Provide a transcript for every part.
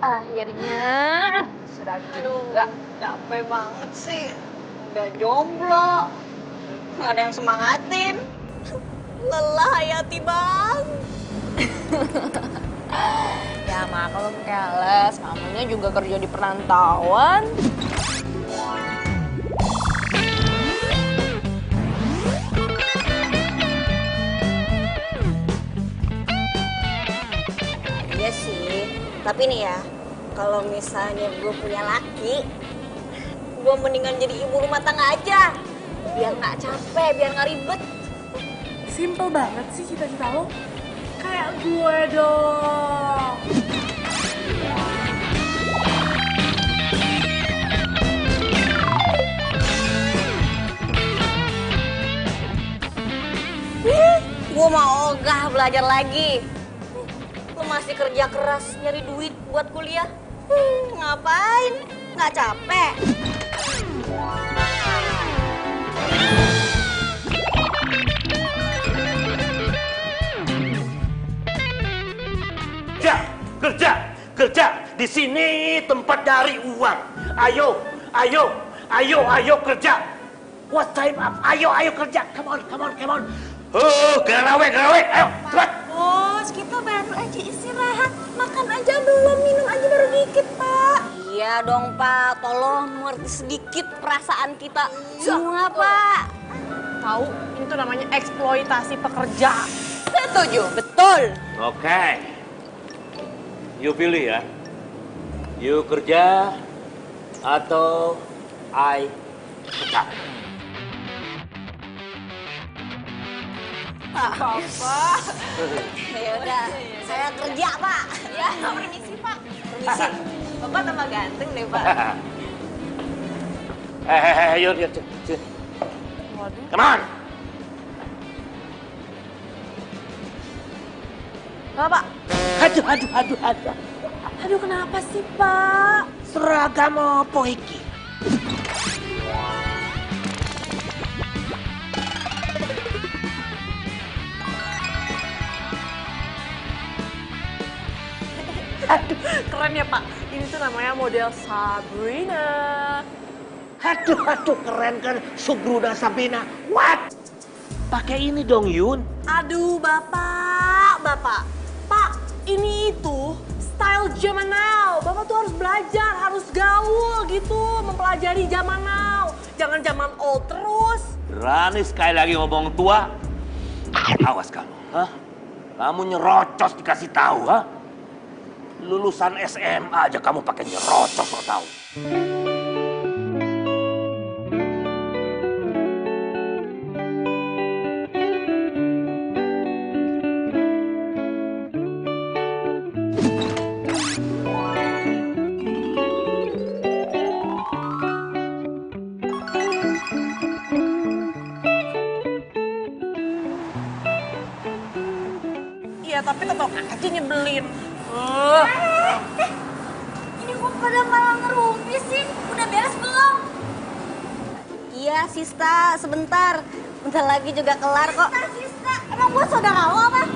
Akhirnya sudah juga. Capek banget sih. Udah jomblo. Nggak ada yang semangatin. Lelah Hayati bang. Ya mak, kalau keles, mamanya juga kerja di perantauan. Iya sih, tapi nih ya, kalau misalnya gue punya laki, gue mendingan jadi ibu rumah tangga aja. Biar nggak capek, biar nggak ribet. Simple banget sih cita-cita lo. Kayak gue dong. Gue mau ogah belajar lagi. Lo masih kerja keras nyari duit buat kuliah. Ngapain? Nggak capek? Kerja. Di sini tempat cari uang. Ayo kerja. What time up? Ayo kerja. Come on. Oh, garawe. Ayo, cepat. Bos, kita baru aja istirahat. Makan aja belum, minum aja baru dikit, Pak. Iya dong Pak, tolong mengerti sedikit perasaan kita semua Pak. Tahu, itu namanya eksploitasi pekerja. Setuju, betul. Oke. You pilih ya. You kerja atau I kerja. Papa. Ya udah, saya kerja Pak. Ya, permisi Pak. Permisi. Bapak tambah ganteng deh Pak. Yuk. Waduh. Come on. Bapak. Aduh. Aduh, kenapa sih Pak? Seragam apa iki? Aduh, keren ya Pak. Ini tuh namanya model Sabrina. Aduh, keren kan Subruna Sabina. What? Pakai ini dong, Yun. Aduh, Bapak. Pak, ini itu style zaman now. Bapak tuh harus belajar, harus gaul gitu, mempelajari zaman now. Jangan zaman old terus. Berani sekali lagi ngomong tua. Awas kamu, hah? Kamu nyerocos dikasih tahu, hah? Lulusan SMA aja kamu pakai nyerocos, kok tahu? Iya, tapi tetap aja nyebelin. Ini kok pada malah ngerumpi sih? Udah beres belum? Iya, Sista, sebentar. Bentar lagi juga kelar kok. Sista, emang gue saudara lo apa?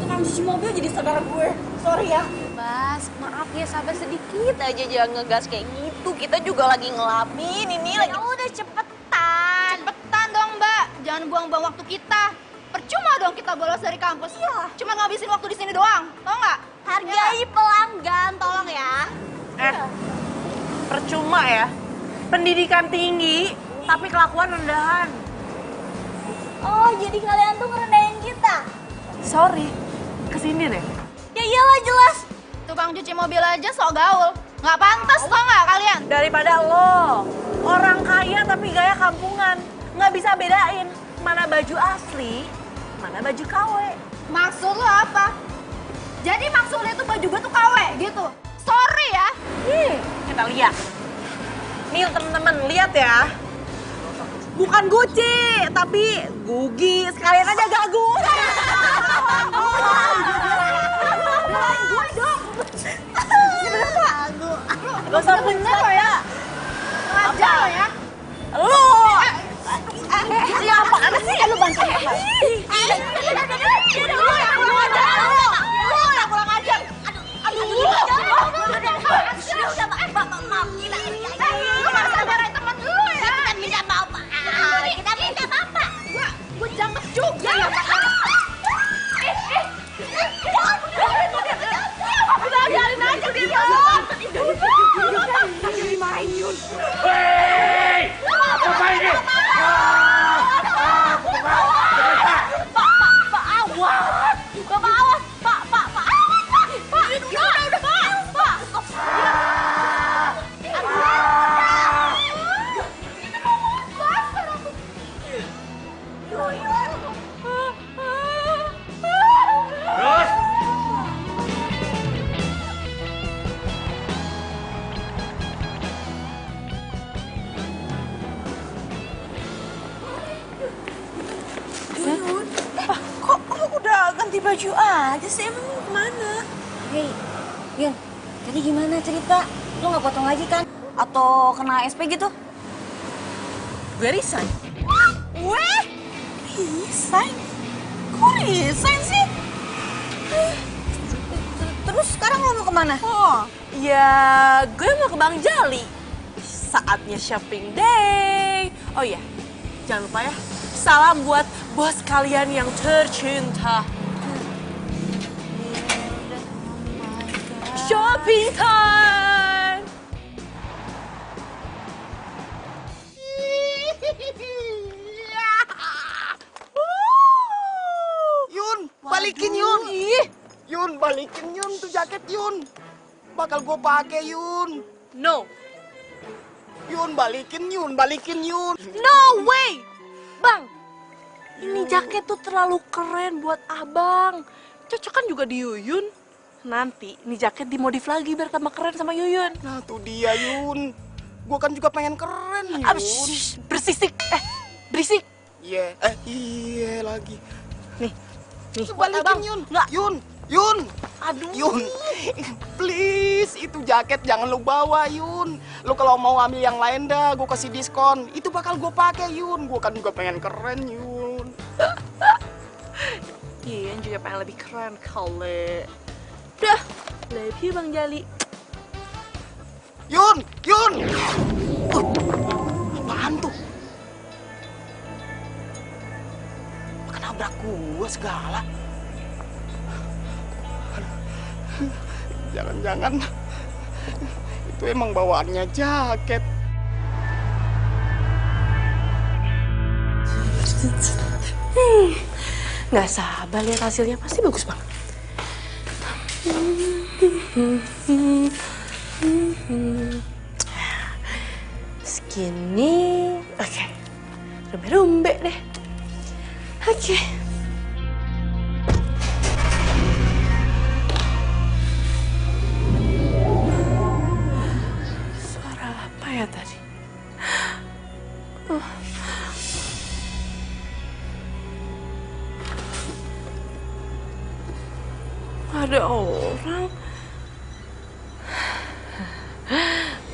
Tukang cuci mobil jadi saudara gue. Sorry ya. Bas, maaf ya, sabar sedikit aja, jangan ngegas kayak gitu. Kita juga lagi ngelamin ini lagi. Ya udah cepetan. Cepetan dong Mbak, jangan buang-buang waktu kita. Percuma dong kita bolos dari kampus. Iya. Cuma ngabisin waktu di sini doang, tau nggak? Hargai pelanggan, tolong ya. Percuma ya. Pendidikan tinggi, tapi kelakuan rendahan. Oh, jadi kalian tuh ngerendahin kita? Sorry, kesini deh. Ya iyalah jelas. Tukang cuci mobil aja sok gaul. Nggak pantas tau nggak kalian? Daripada lo, orang kaya tapi gaya kampungan. Nggak bisa bedain mana baju asli, mana baju KW. Maksud lo apa? Jadi maksudnya tuh baju gue tuh KW gitu? Sorry ya. Kita lihat. Nih temen-temen, lihat ya. Bukan Gucci, tapi Gugi. Sekalian aja gagu. Gak usah bener lo ya. Aja lo ya. Lo. Ya apaan sih? Lu bantu ya. Lu yang kurang ajar. Aduh. Udah, maaf. Kita marahin teman dulu ya. Kita minta maaf, Pak. Kita minta maaf, Pak. Gue jangkep juga ya, Pak. Udah, biarin aja dia. Lagi dimarahin, Yun. Hei! Apa ini? Pak, awas. Bapak awas. Pak, awas, Pak. Pak, udah. Pak. Terus? Kok lu udah ganti baju aja sih? Emang lu kemana? Hei, Yun, jadi gimana cerita? Lu nggak potong lagi kan? Atau kena SP gitu? Gue resign. Weh? Resign? Kok resign sih? Terus sekarang lu mau kemana? Oh, ya gue mau ke Bang Jali. Saatnya shopping day. Oh iya, jangan lupa ya. Salam buat bos kalian yang tercinta. Shopping time! Yun, balikin Yun. Yun, balikin Yun tuh jaket Yun. Bakal gue pakai Yun. No, Yun, balikin Yun, balikin Yun. no way! Bang, ini jaket tuh terlalu keren buat abang. Cocok kan juga di Yuyun. Nanti ini jaket dimodif lagi biar tambah keren sama Yuyun. Nah tuh dia Yun. Gue kan juga pengen keren Yun. Bersisik, berisik. Iya, iya lagi. Nih, Balikin abang. Yun. Nggak. Yun. Aduh. Yun, please itu jaket jangan lu bawa Yun. Lu kalau mau ambil yang lain dah, gue kasih diskon. Itu bakal gue pakai Yun. Gue kan juga pengen keren Yun. Iya, juga pengen lebih keren kali. Udah, love you Bang Jali. Yun. Apaan tuh? Nabrak gua segala. Jangan-jangan itu emang bawaannya jaket. Nggak sabar lihat hasilnya, pasti bagus banget. Segini, oke. Rumbe-rumbe deh. Oke. Suara apa ya tadi? Ada orang.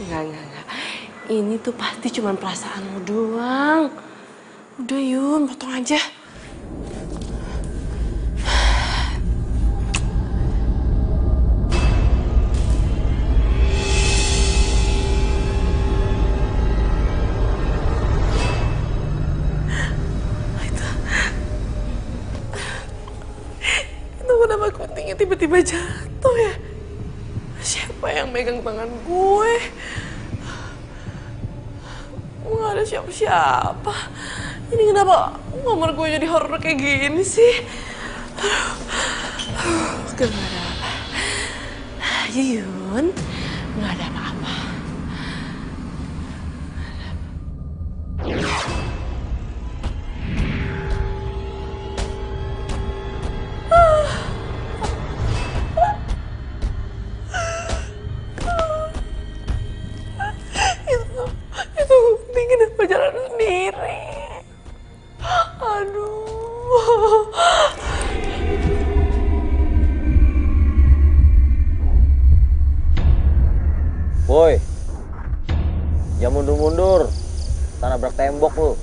Enggak. Ini tuh pasti cuma perasaanmu doang. Udah Yun, potong aja. Itu kenapa guntingnya tiba-tiba jatuh ya? Siapa yang megang tangan gue? Nggak ada siapa-siapa. Ini kenapa kamar gue jadi horor kayak gini sih? Gak ada apa. Yun, nggak ada apa-apa. Itu gunting kenapa jalan sendiri? Aduh. Woi, jangan mundur-mundur, tak nabrak tembok lu.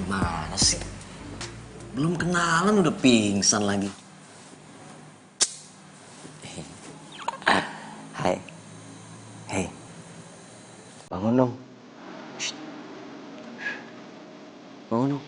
Gimana sih? Belum kenalan udah pingsan lagi. Hai. Hei. Bangun dong. Shh. Bangun dong.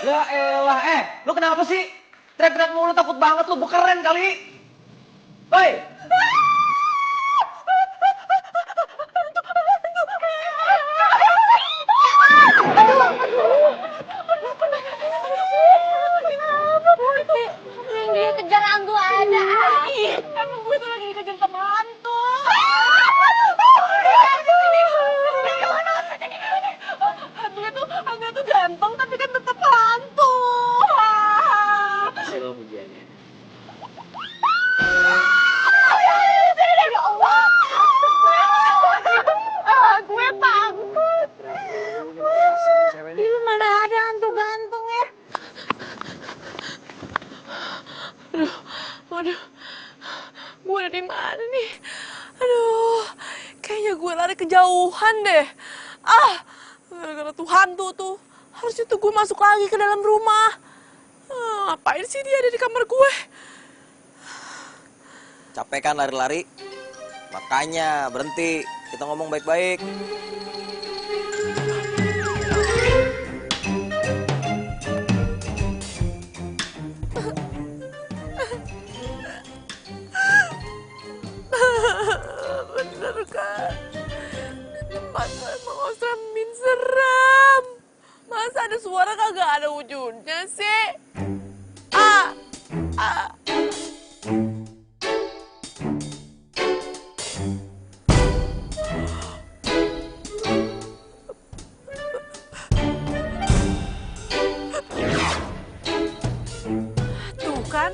Ya elah, lu kenapa sih? Teriak-teriak mulu, takut banget lu, keren kali. Hoi! Yang dia kejar hantu ada. Emang gue tuh lagi dikejar sama hantu. Hantu itu ganteng tapi kan tetap hantu. Selalu pujiannya. Ya Allah. Gue takut. Ini mana ada hantu gantung ya? Waduh, gue ada di mana nih? Aduh, kayaknya gue lari kejauhan deh. Gara-gara tuh hantu tuh. Harusnya tuh gue masuk lagi ke dalam rumah. Ngapain sih dia ada di kamar gue? Capek kan lari-lari? Makanya berhenti. Kita ngomong baik-baik. Bener kan? Tempat gue emang Osramin seram. Masa ada suara kagak ada wujudnya sih? Tuh kan?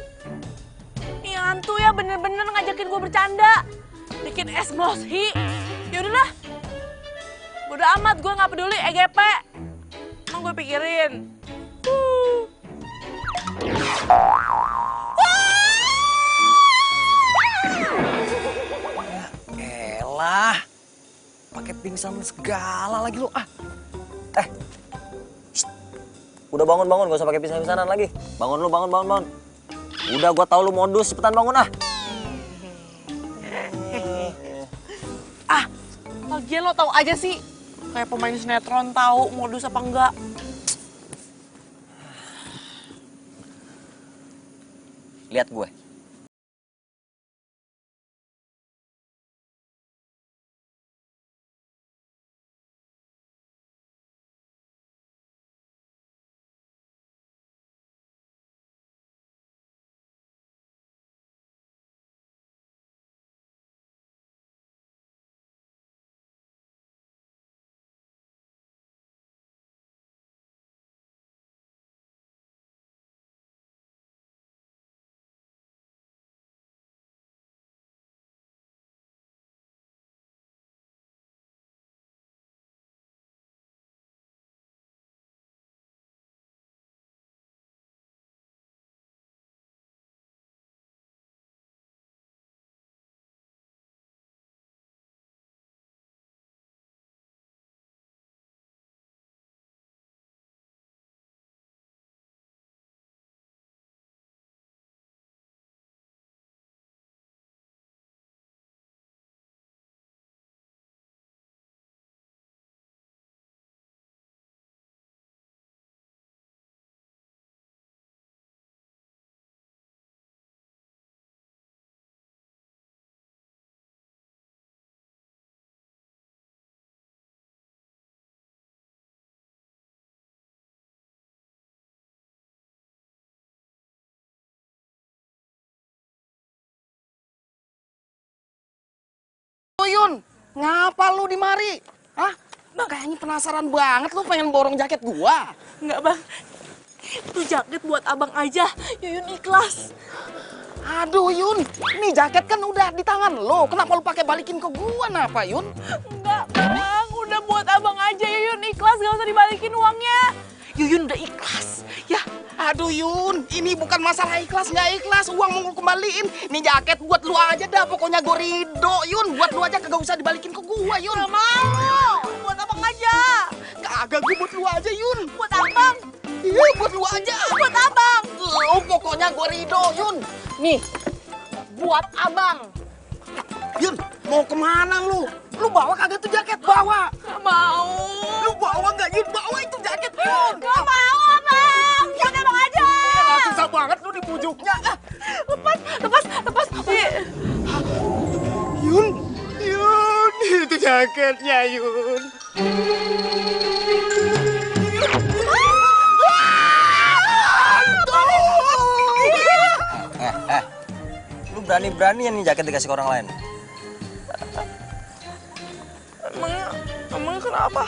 Nih hantu ya bener-bener ngajakin gue bercanda. Bikin emosi. Yaudahlah. Bodo amat, gue gak peduli EGP. Emang gue pikirin. Elah. Pakai pingsan segala lagi lu. Shh. Udah bangun, gak usah pakai pingsan-pingsanan lagi. Bangun lu, bangun. Udah gua tahu lu modus, cepetan bangun ah. Lagian lo tahu aja sih. Kayak pemain sinetron tahu modus apa enggak. Lihat gue. Yun, ngapa lu di mari? Hah? Kayaknya penasaran banget lu pengen borong jaket gua. Enggak bang, itu jaket buat abang aja. Yuyun ikhlas. Aduh Yun, ini jaket kan udah di tangan lo. Kenapa lu pakai balikin ke gua, napa Yun? Enggak bang, udah buat abang aja. Yuyun ikhlas, gak usah dibalikin uangnya. Yuyun udah ikhlas, ya. Aduh Yun, ini bukan masalah ikhlas nggak ikhlas, uang mau kembaliin. Ini jaket buat lu aja dah, pokoknya gue ridho Yun. Buat lu aja, kagak usah dibalikin ke gua Yun. Gak mau, buat abang aja. Kagak, gue buat lu aja Yun. Buat abang, Iya, buat lu aja. buat abang. Lu pokoknya gue ridho Yun. Nih, buat abang. Yun, mau kemana lu? Lu bawa kagak tuh jaket? Bawa. Gak mau. Lu bawa nggak Yun? Bawa itu jaket Yun. Gak mau abang, buat abang aja. Susah banget lu dibujuknya. Lepas. Yun, itu jaketnya Yun. Lu berani-beranian nih jaket dikasih ke orang lain. Emangnya kenapa?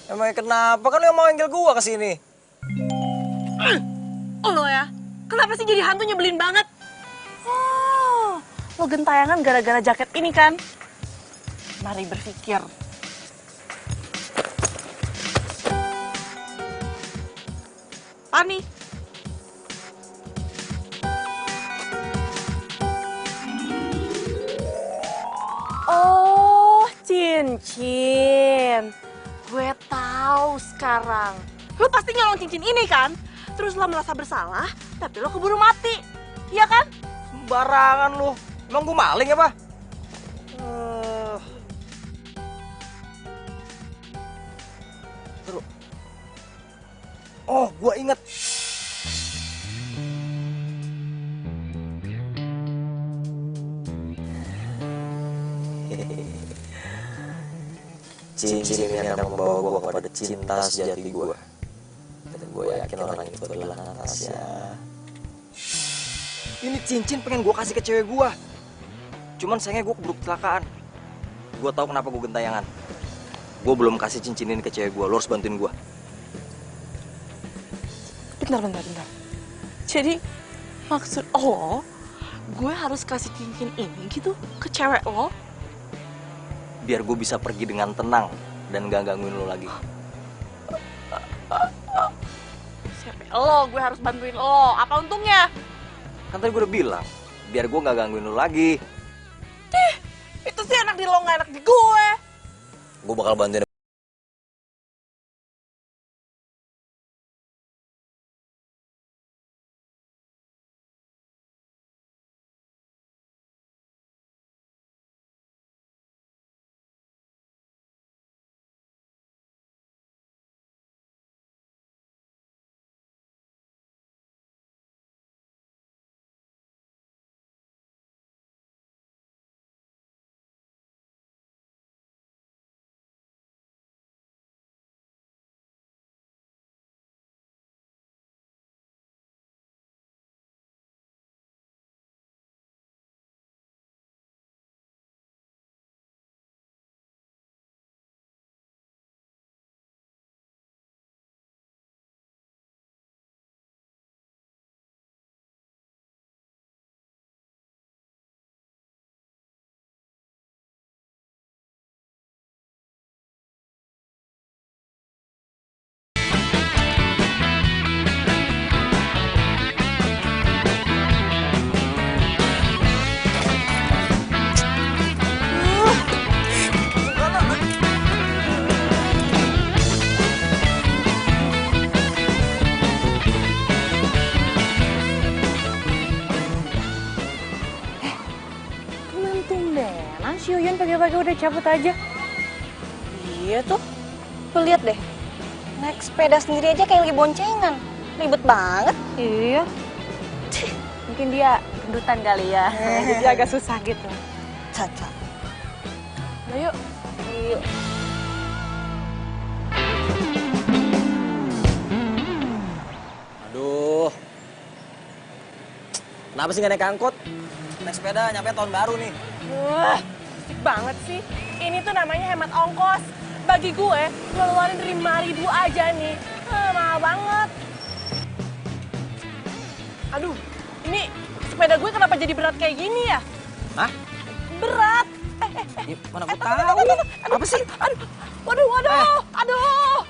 Emangnya kenapa? Kan lu yang mau manggil gua ke sini. Oh lo ya, kenapa sih jadi hantu nyebelin banget? Oh, lo gentayangan gara-gara jaket ini kan? Mari berpikir. Pani. Oh, cincin. Gue tahu sekarang. Lo pasti nyolong cincin ini kan? Terus lo merasa bersalah, tapi lo keburu mati. Iya kan? Sembarangan lu. Emang gua maling apa? Terus. Oh, gua inget. Cincin ini akan membawa gua kepada cinta sejati gua. Dan gue yakin orang itu adalah Natasha. Ini cincin pengen gue kasih ke cewek gue. Cuman sayangnya gue keburu kecelakaan. Gue tahu kenapa gue gentayangan. Gue belum kasih cincin ini ke cewek gue. Lo harus bantuin gue. Bentar. Jadi maksud lo, gue harus kasih cincin ini gitu ke cewek lo? Biar gue bisa pergi dengan tenang dan gak gangguin lo lagi. Lo, gue harus bantuin lo. Apa untungnya? Kan tadi gue udah bilang, biar gue gak gangguin lo lagi. Itu sih enak di lo, gak enak di gue. Gue bakal bantuin. Si Yuyun pagi-pagi udah cabut aja. Iya tuh. Lu lihat deh. Naik sepeda sendiri aja kayak lagi boncengan. Ribet banget. Iya. Mungkin dia gendutan kali ya. Jadi agak susah gitu. Caca. Nah, yuk. Yuk. Aduh. Kenapa sih gak naik angkot? Naik sepeda nyampe tahun baru nih. Asik banget sih. Ini tuh namanya hemat ongkos. bagi gue ngeluarin dari 5.000 aja nih, mahal banget. Aduh, ini sepeda gue kenapa jadi berat kayak gini ya? Hah? Berat. Ya, mana gue tahu? Apa sih? Waduh.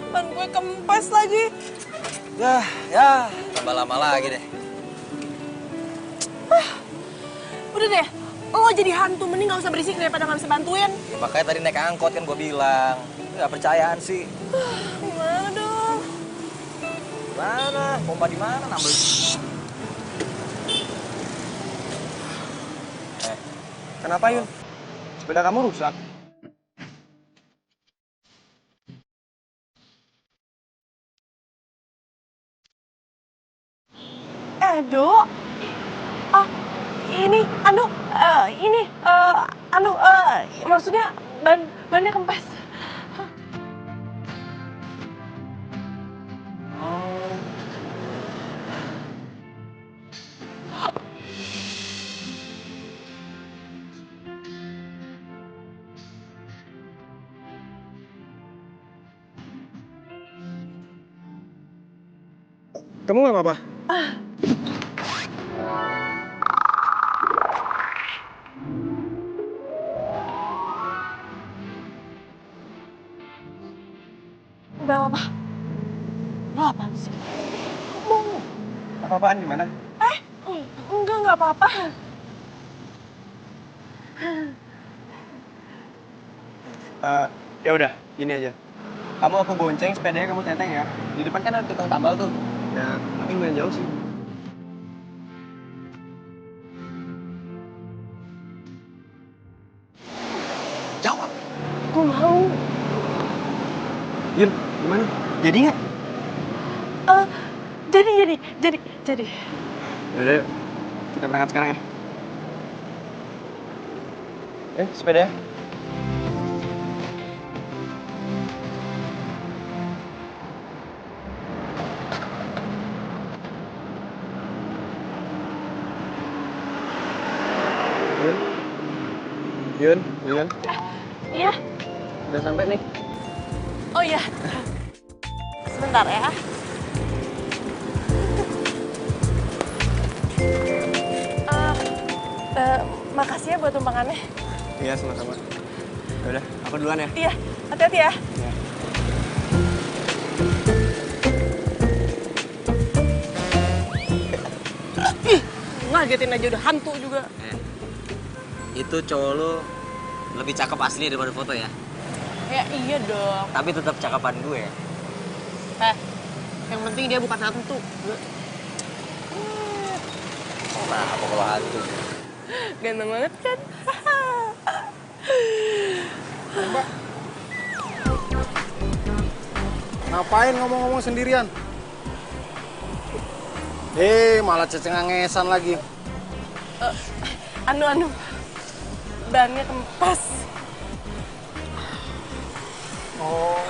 Ban gue kempes lagi. Ya, tambah lama lagi deh. Udah deh, lo jadi hantu, mending gak usah berisik daripada gak bisa bantuin. Ya, makanya tadi naik angkot kan gue bilang. Gak percayaan sih. Gimana dong? Mana? Pompa di mana? Nambel. Kenapa Yun? Sepeda kamu rusak? Edo? Maksudnya bannya kempes. Kamu nggak apa-apa? Gak apa-apa. Lo apaan sih? Apa-apaan gimana? Enggak apa-apa. Ya udah, gini aja. Kamu aku bonceng, sepedanya kamu teteng ya. Di depan kan ada tukang tambal tuh. Ya, tapi nggak jauh sih. Jawab. Gue mau. Yun, gimana? Jadi nggak? Jadi. Udah, yuk. Kita berangkat sekarang ya. Sepeda. Yun. Iya. Udah sampai nih. Oh iya. Sebentar ya. Makasih ya buat tumpangannya. Iya, sama-sama. Ya udah, aku duluan ya. Iya, hati-hati ya. Iya. Ngagetin aja udah hantu juga. Itu cowok lu lebih cakep asli daripada foto ya. Ya iya dong. Tapi tetap cakapan gue. Yang penting dia bukan hantu. Apa kalau hantu? Ganteng banget kan? Mbak, ngapain ngomong-ngomong sendirian? Malah cecengangesan lagi. Anu, bannya kempes. Oh.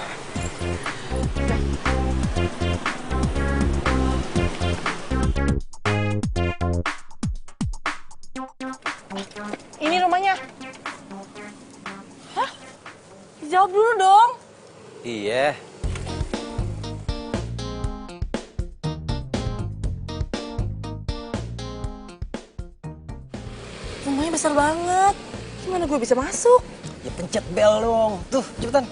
Ini rumahnya. Hah? Jawab dulu dong. Iya. Rumahnya besar banget. Gimana gue bisa masuk? Ya pencet bel dong. Tuh, cepetan.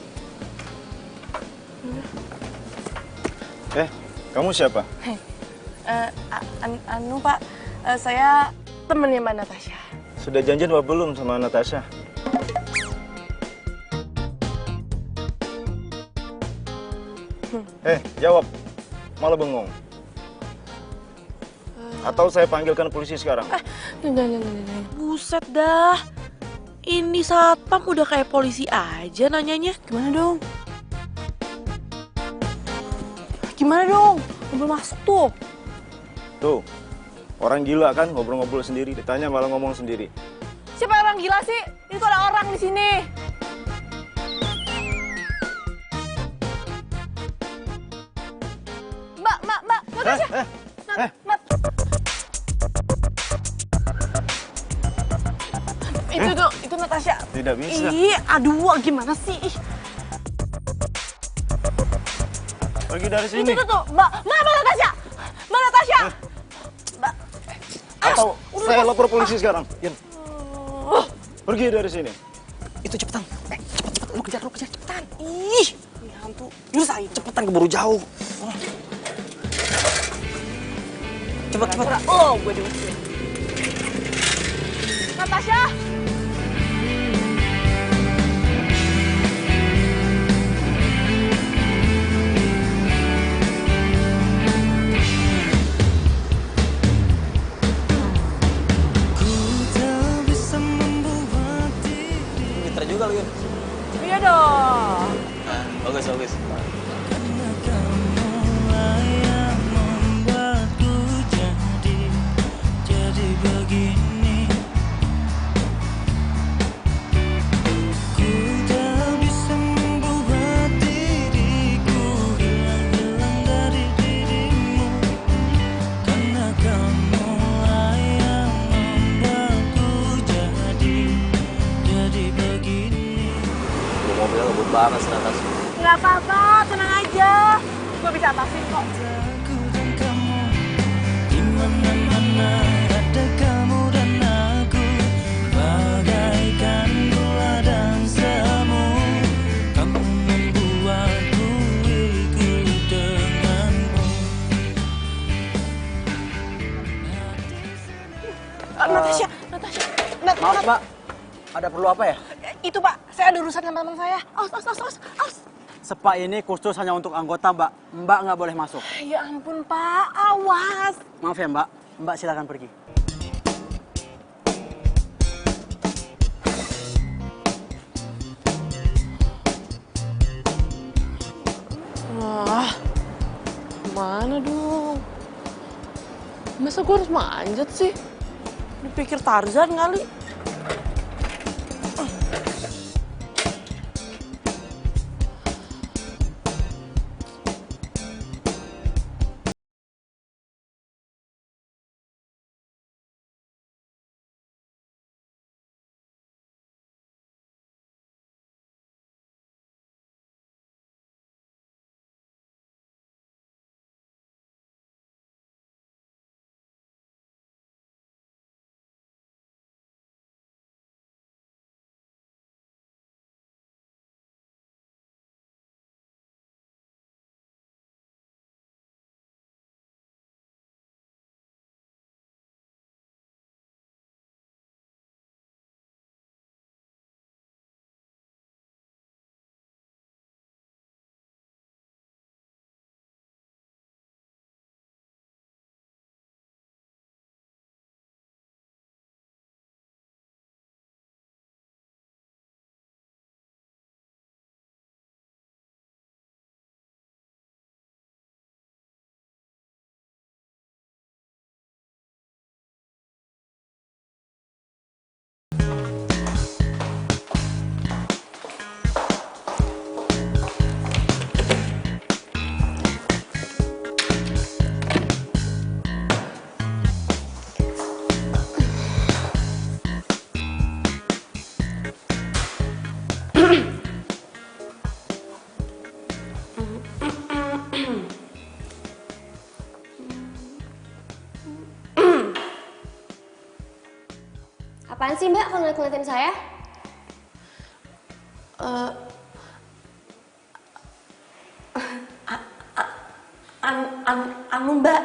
Kamu siapa? Pak, saya temennya Mbak Natasha. Sudah janjian apa belum sama Natasha? Jawab. Malah bengong. Atau saya panggilkan polisi sekarang? Jangan. Buset dah. Ini satpam udah kayak polisi aja nanyanya. Gimana dong? Mobil masuk tuh. Tuh, orang gila kan ngobrol-ngobrol sendiri, ditanya malah ngomong sendiri. Siapa orang gila sih? Itu ada orang di sini. Mbak, Natasha. Itu Natasha. Tidak bisa. Ih, aduh, gimana sih? Ih. Pergi dari sini. Itu tuh, Mbak Natasha. Mbak Natasha. Mbak. Atau saya lapor polisi sekarang. Yan. Pergi dari sini. Itu cepetan. Cepet. Lu kejar cepetan. Ih, ini hantu. Nyusahin. Cepetan keburu jauh. Cepet. Oh, gue diusir. Natasha. Pinter juga lu, Yun. Iya dong. Nah, bagus. Mobilnya ngebut banget sih, Natasha. Nggak apa-apa, tenang aja. Gue bisa atasin kok. Natasha. Maaf, Mbak. Ada perlu apa ya? Itu, Pak. Saya ada urusan sama teman saya. Aus. Spa ini khusus hanya untuk anggota, Mbak. Mbak nggak boleh masuk. Ya ampun, Pak. Awas. Maaf ya, Mbak. Mbak silakan pergi. Wah, mana dong? Masa gue harus manjat sih? Dipikir Tarzan kali. Apaan sih Mbak kalau ngeliatin saya? Mbak,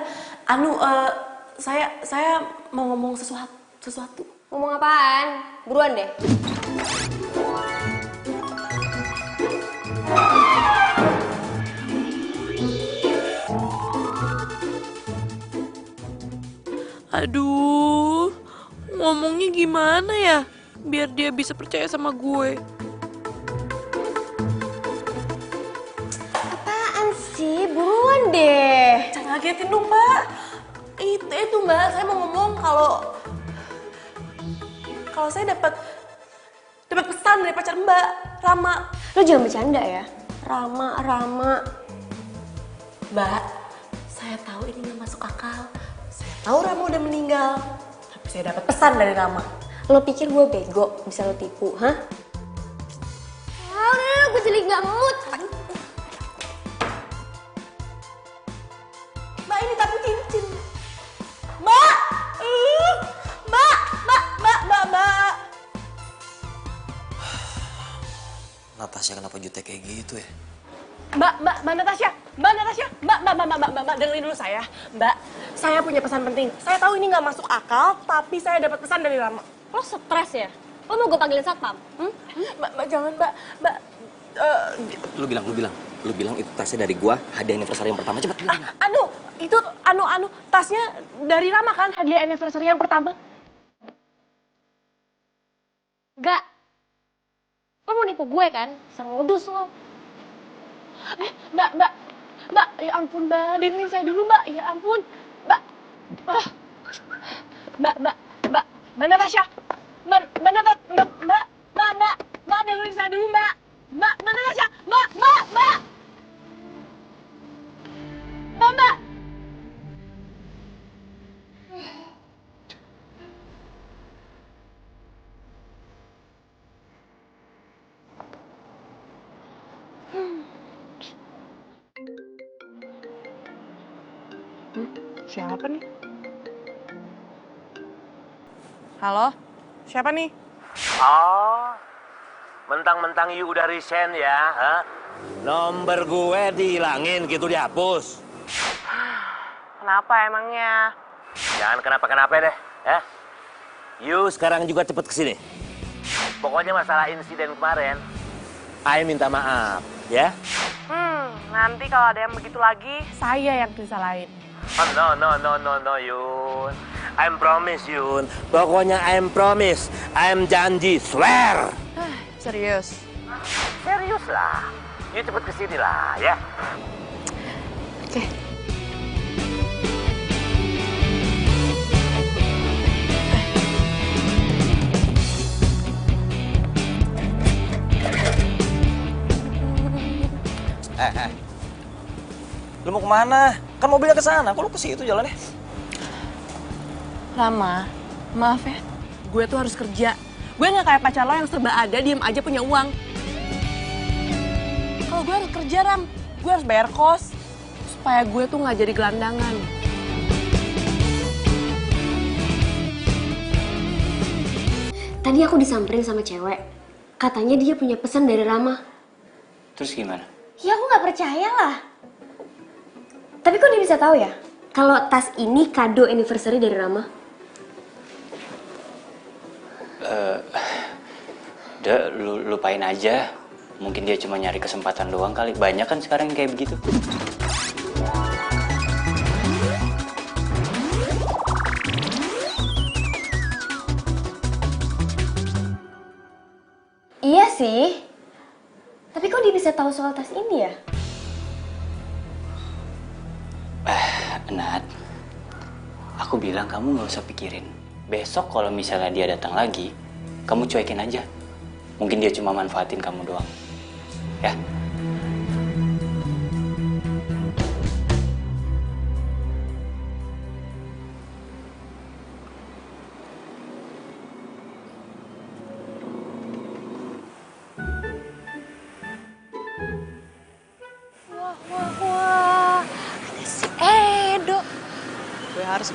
saya mau ngomong sesuatu. Ngomong apaan? Buruan deh. Aduh, ngomongnya gimana ya? Biar dia bisa percaya sama gue. Apaan sih? Buruan deh. Jangan ngagetin dong, Mbak. Itu Mbak, saya mau ngomong kalau saya dapat pesan dari pacar Mbak, Rama. Lo jangan bercanda ya. Rama. Mbak, saya tahu ini nggak masuk akal. Saya tahu Rama udah meninggal, tapi saya dapat pesan dari Rama. Lo pikir gue bego bisa lo tipu, hah? Ah, udah, gue jadi gak mood. Mbak, ini tapi cincin. Mbak! Mbak! Natasha kenapa jutek kayak gitu ya? Mbak Natasha, Mbak, dengerin dulu saya. Mbak, saya punya pesan penting. Saya tahu ini nggak masuk akal, tapi saya dapat pesan dari Rama. Lo stres ya? Lo mau gue panggilin satpam? Mbak, jangan, Mbak. Lu bilang itu tasnya dari gua, hadiah anniversary yang pertama, cepet bilang. Itu tasnya dari Rama kan, hadiah anniversary yang pertama. Enggak. Lo mau nipu gue kan? Serudus lo. Mbak, ya ampun, Mbak, dengerin saya dulu, Mbak, ya ampun, Mbak, Mbak Natasha, Mbak, dengerin saya dulu, Mbak Natasha, Mbak. Siapa nih? Halo, siapa nih? Oh, mentang-mentang you udah resign ya, ha? Nomor gue dihilangin gitu, dihapus. Kenapa emangnya? Jangan kenapa-kenapa deh, ya. You sekarang juga cepet kesini. Pokoknya masalah insiden kemarin, I minta maaf, ya. Nanti kalau ada yang begitu lagi, saya yang disalahin. Oh, no, Yun. I'm promise, Yun. Pokoknya I'm promise. I'm janji, swear. Serius? Serius lah. You cepet kesini lah, ya. Oke. Lu mau kemana? Kan mobilnya ke sana, kok lu ke situ jalannya? Rama, maaf ya, gue tuh harus kerja. Gue nggak kayak pacar lo yang serba ada, diem aja punya uang. Kalau gue harus kerja, Ram, gue harus bayar kos supaya gue tuh nggak jadi gelandangan. Tadi aku disamperin sama cewek. Katanya dia punya pesan dari Rama. Terus gimana? Ya aku nggak percaya lah. Tapi kok dia bisa tahu ya? Kalau tas ini kado anniversary dari Rama? Udah, lu lupain aja. Mungkin dia cuma nyari kesempatan doang kali. Banyak kan sekarang yang kayak begitu. Iya sih. Tapi kok dia bisa tahu soal tas ini ya? Nat, aku bilang kamu nggak usah pikirin. Besok kalau misalnya dia datang lagi, kamu cuekin aja. Mungkin dia cuma manfaatin kamu doang. Ya? Wah, ada si Edo. Gue harus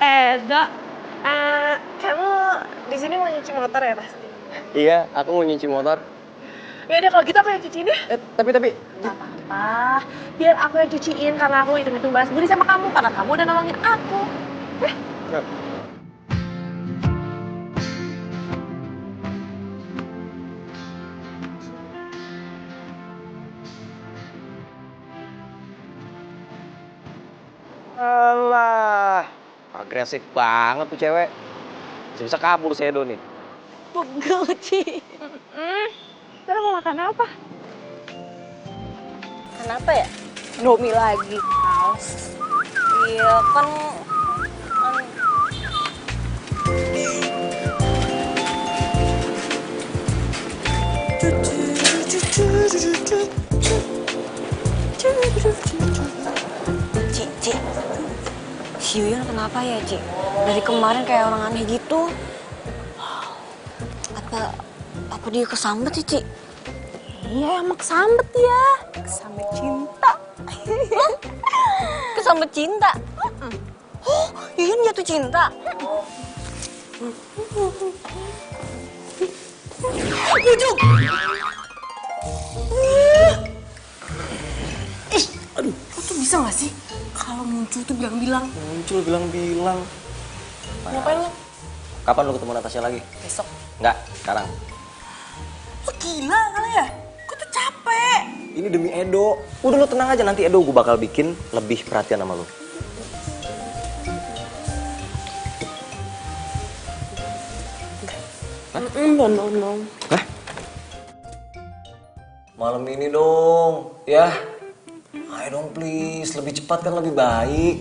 sepeda. Kamu di sini mau nyuci motor ya pasti? Iya, aku mau nyuci motor. Ya udah kalau gitu aku yang cuciin ya. Tapi Gak apa-apa, biar aku yang cuciin karena aku hitung-hitung balas budi sama kamu karena kamu udah nolongin aku. Alah, agresif banget tuh cewek. Bisa kabur si Edo nih. Pegel, Ci. Terus mau makan apa? Kenapa ya? Domi lagi. Iya kan. Ci, si Yuyun kenapa ya, Ci? Dari kemarin kayak orang aneh gitu. Apa dia kesambet sih, Ci? Iya, emang kesambet ya. Kesambet cinta. Kesambet cinta? Oh, Yuyun jatuh cinta? Bujuk! Aduh, lo tuh bisa gak sih? Kalau muncul tuh bilang-bilang. Muncul bilang-bilang. Ngapain lo? Kapan lu ketemu Natasha lagi? Besok. Enggak, sekarang. Lo gila kali ya? Gue tuh capek. Ini demi Edo. Udah lu tenang aja, nanti Edo gue bakal bikin lebih perhatian sama lu. No. Hah? Malam ini dong, ya. Ayo dong please, lebih cepat kan lebih baik.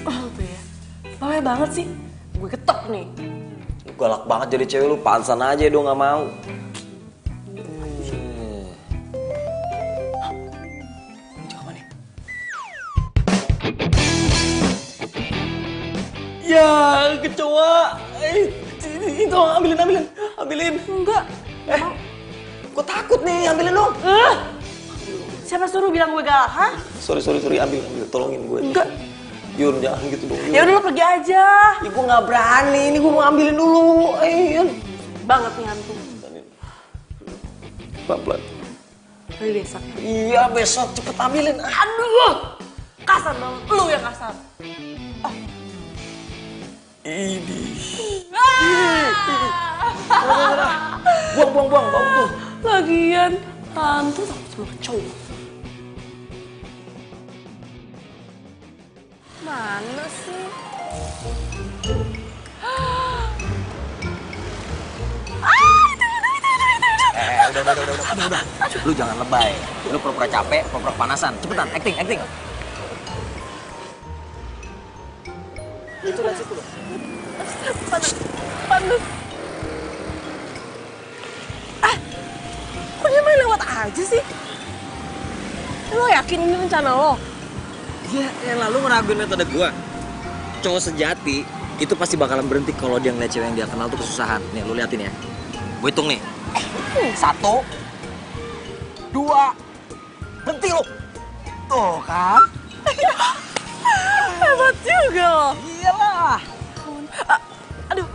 Oh tuh ya, bawel banget sih. Gue ketok nih. Lu galak banget jadi cewek lu, pansan aja Edo gak mau. Ya, kecoa. Itu ambilin. Enggak. Gue takut nih, ambilin dong. Siapa suruh bilang gue galak, ha? Sorry, ambil, tolongin gue. Enggak. Yun, jangan gitu dong. Yun. Ya udah lo pergi aja. Ya gue gak berani, ini gue mau ambilin dulu. Yun. Banget nih hantu. Pelan-pelan. Hari besok. Iya, besok cepet ambilin. Aduh, kasar banget. Lu yang kasar. Ini. Buang tuh. Lagian hantu takut sama kecoa. Mana sih? Udah. Lu jangan lebay. Lu pura-pura capek, pura-pura panasan. Cepetan, acting. Itu dari situ loh. Panas. Kok dia main lewat aja sih? Lo yakin ini rencana lo? Iya, yang lalu ngeraguin metode gua. Cowok sejati itu pasti bakalan berhenti kalau dia ngeliat cewek yang dia kenal tuh kesusahan. Nih, lu liatin ya. Gue hitung nih. 1, 2, berhenti lo. Tuh kan? Hebat juga lo. Iyalah. Aduh.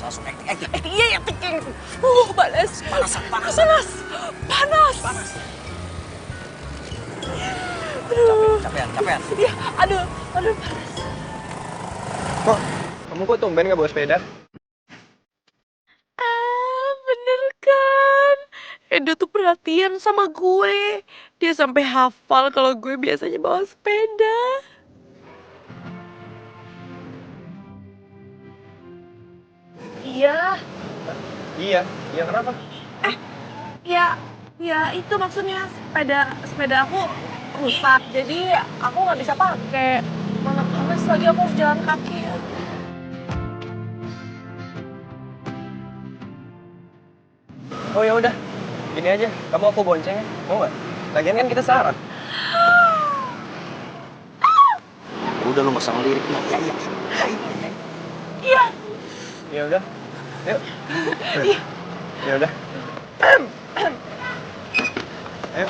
Langsung acting. Iya, acting. Panas. Aduh. Capean. Iya, aduh. Kok? Kamu kok tumben gak bawa sepeda? Bener kan? Edo tuh perhatian sama gue. Dia sampai hafal kalau gue biasanya bawa sepeda. Iya. Iya, kenapa? Ya itu maksudnya sepeda aku rusak. Jadi aku nggak bisa pakai. Mana panas lagi aku harus jalan kaki ya. Oh ya udah, gini aja. Kamu aku bonceng ya, mau nggak? Lagian kan kita syarat. Udah lu nggak usah ngelirik. Iya. Ya udah, yuk. Ya udah. Ayo,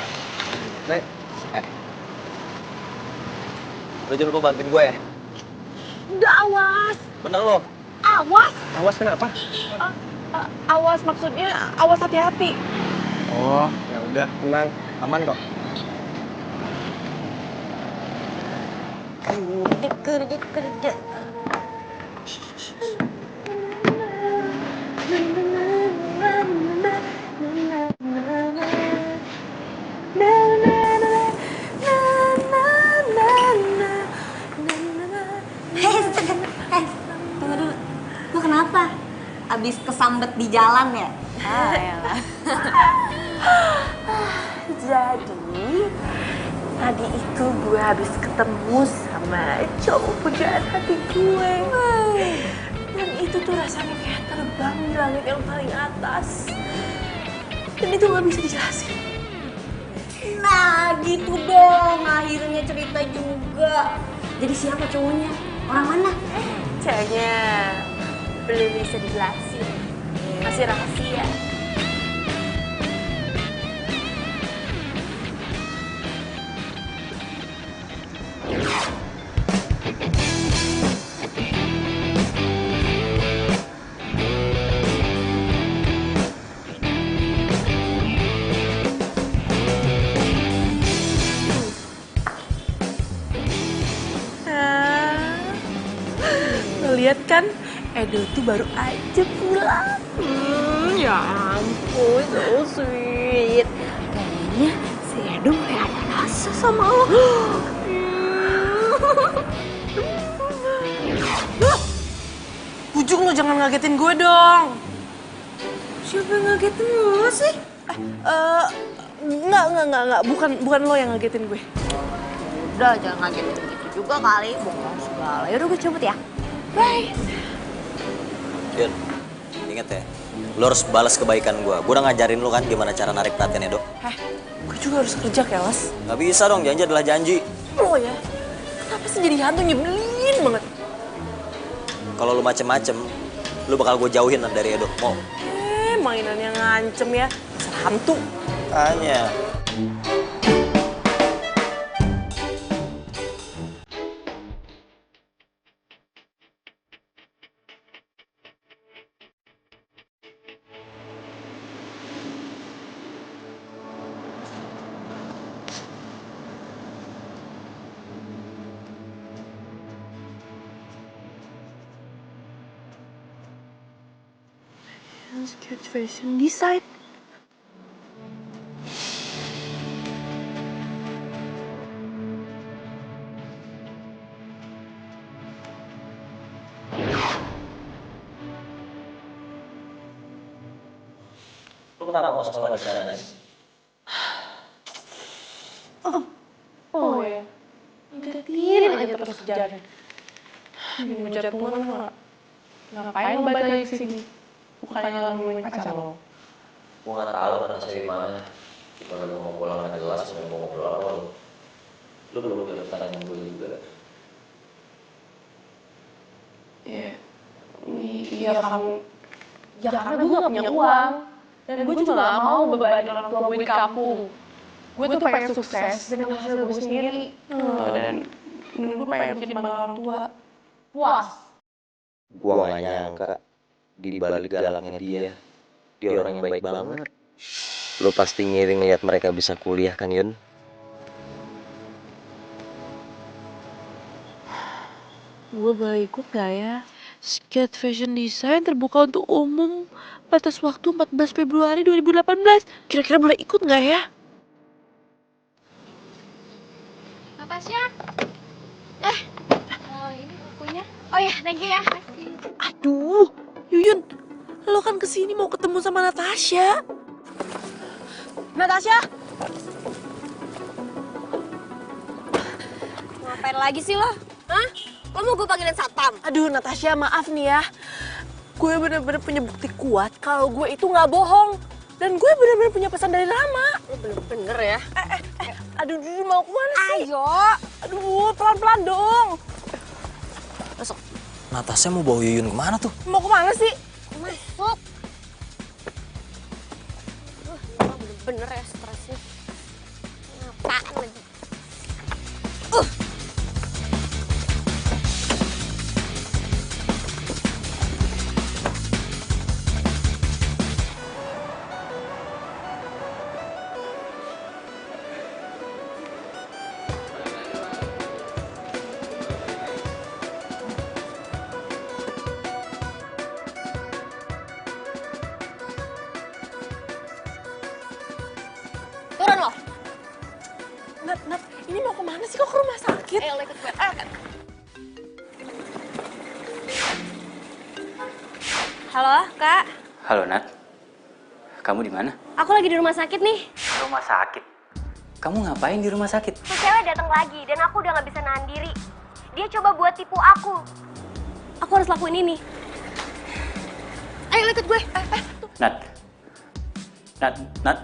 naik. Lu jangan lupa bantuin gue ya. Udah awas. Bener lo? Awas. Awas kenapa? Awas maksudnya awas hati-hati. Oh, ya udah, tenang, aman kok. Kerja. Tunggu dulu. Lu kenapa? Abis kesambet di jalan ya? Elah. Jadi tadi itu gue habis ketemu sama cowok pujaan hati gue. Dan itu tuh rasanya kayak terbang di langit yang paling atas. Dan itu gak bisa dijelasin. Nah gitu dong, akhirnya cerita juga. Jadi siapa cowoknya? Orang mana? Cowoknya belum bisa dijelasin. Masih rahasia. Lihat kan, Edo tuh baru aja pulang. Ya ampun, so sweet. Kayaknya si Edo kayak ada rasa sama lo. Ujung lo jangan ngagetin gue dong. Siapa yang ngagetin lo sih? Enggak. Bukan lo yang ngagetin gue. Udah, jangan ngagetin gitu juga kali. Bohong segala. Yaudah gue cabut ya. Bye. Yun, inget ya, lo harus balas kebaikan gue. Gue udah ngajarin lo kan gimana cara narik perhatian Edo. Gue juga harus kerja, Kelas. Gak bisa dong, janji adalah janji. Lo ya, kenapa sih jadi hantu nyebelin banget? Kalau lo macem-macem, lo bakal gue jauhin dari Edo. Mau? Mainannya ngancem ya, dasar hantu. Tanya. Sketch fashion design. Lo kenapa mau sekolah di sana? Oh ya, ingetin aja terus kerjaan. Bikin jatuhan nggak? Ngapain balik lagi ke sini? Bukannya ngomongin pacar lo. Gue gak tau rasanya gimana. Gimana lo mau pulang gak jelas, mau ngobrol apa lo. Lo belum udah tanya gue juga. Iya kamu. Ya karena gue gak punya uang. Dan gue juga gak mau bebanin orang tua gue di kampung. Gue tuh pengen sukses dengan hasil gue sendiri. Dan gue pengen jadi bangga orang tua. Puas. Gue gak nyangka di balik galaknya dia orang yang baik banget. Lo pasti ngiri ngeliat mereka bisa kuliah kan Yun? Gue boleh ikut gak ya? Skate fashion design terbuka untuk umum. Batas waktu 14 Februari 2018. Kira-kira boleh ikut gak ya? Natasha? Oh ini bukunya. Oh ya, thank you ya. Aduh, Yuyun, lo kan kesini mau ketemu sama Natasha. Natasha? Ngapain lagi sih lo? Hah? Lo mau gue panggilin satpam? Aduh, Natasha, maaf nih ya. Gue bener-bener punya bukti kuat kalau gue itu nggak bohong. Dan gue bener-bener punya pesan dari Rama. Lo bener-bener ya? Aduh, mau kemana sih? Ayo. Aduh, pelan-pelan dong. Masuk. Natasha mau bawa Yuyun kemana tuh? Mau kemana sih? Masuk. Bener-bener ya stresnya. Apaan lagi? Gimana sih kok ke rumah sakit? Ayo, lo ikut gue. Halo, Kak. Halo, Nat. Kamu di mana? Aku lagi di rumah sakit nih. Rumah sakit. Kamu ngapain di rumah sakit? Tuh cewek datang lagi dan aku udah nggak bisa nahan diri. Dia coba buat tipu aku. Aku harus lakuin ini. Ayo, lo ikut gue.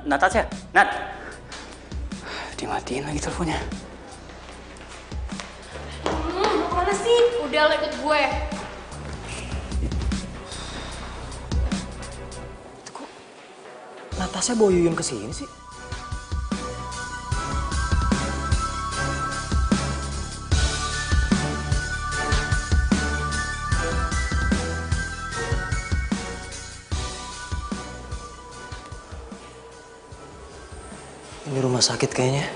Natasha, Nat. Dimatiin lagi teleponnya. Mau kemana sih? Udah lo ikut gue. Natasha bawa Yuyun ke sini sih? Ini rumah sakit kayaknya.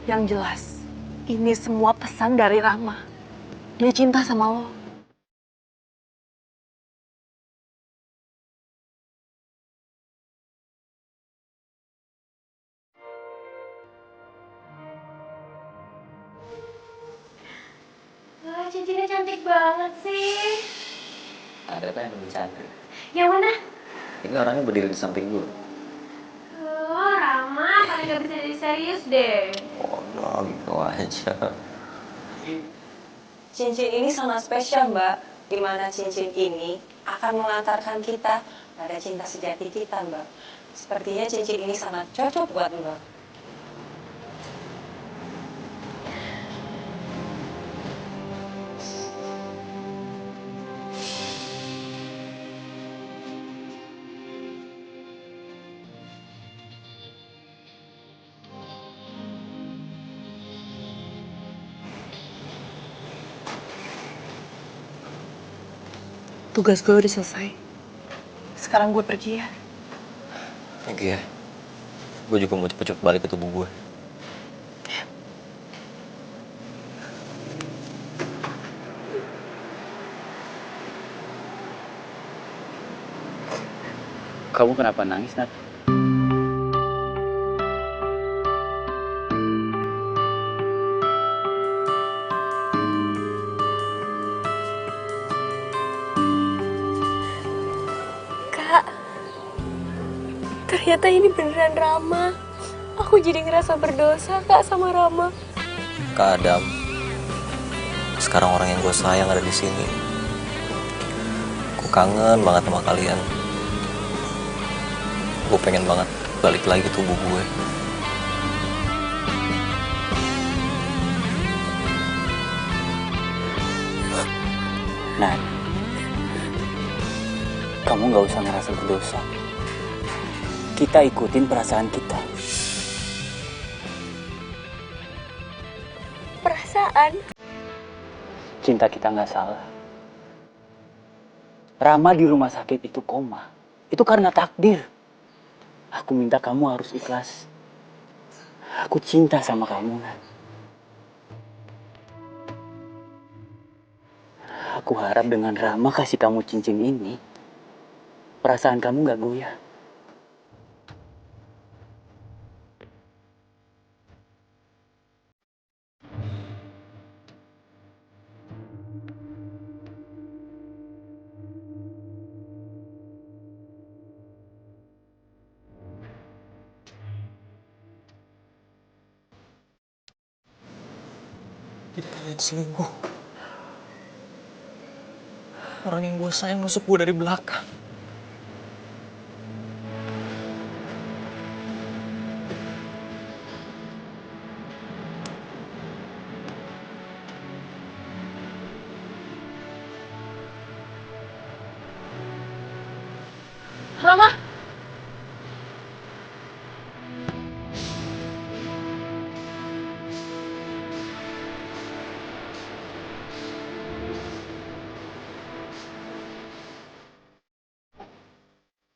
Yang jelas, ini semua pesan dari Rama. Dia cinta sama lo. Wah, cincinnya cantik banget sih. Ada apa yang lebih cantik? Yang mana? Ini orangnya berdiri di samping gue. Oh, Rama, paling gak bisa jadi serius deh. Oh, no, gitu aja. Cincin ini sangat spesial, Mbak. Di mana cincin ini akan mengantarkan kita pada cinta sejati kita, Mbak. Sepertinya cincin ini sangat cocok buat Mbak. Tugas gue udah selesai. sekarang gue pergi ya. Iya. Gue juga mau cepet-cepet balik ke tubuh gue. Kamu kenapa nangis, Nat? Kak, ternyata ini beneran Rama. Aku jadi ngerasa berdosa, Kak, sama Rama. Kak Adam, sekarang orang yang gue sayang ada di sini. Gue kangen banget sama kalian. Gue pengen banget balik lagi tubuh gue. Nat, kamu nggak usah ngerasa berdosa. Kita ikutin perasaan kita. Perasaan? Cinta kita nggak salah. Rama di rumah sakit itu koma. Itu karena takdir. Aku minta kamu harus ikhlas. Aku cinta sama kamu, Nat. Aku harap dengan Rama kasih kamu cincin ini, perasaan kamu gak goyah. Jadi kalian selingkuh. Orang yang gue sayang nusuk gue dari belakang. Rama!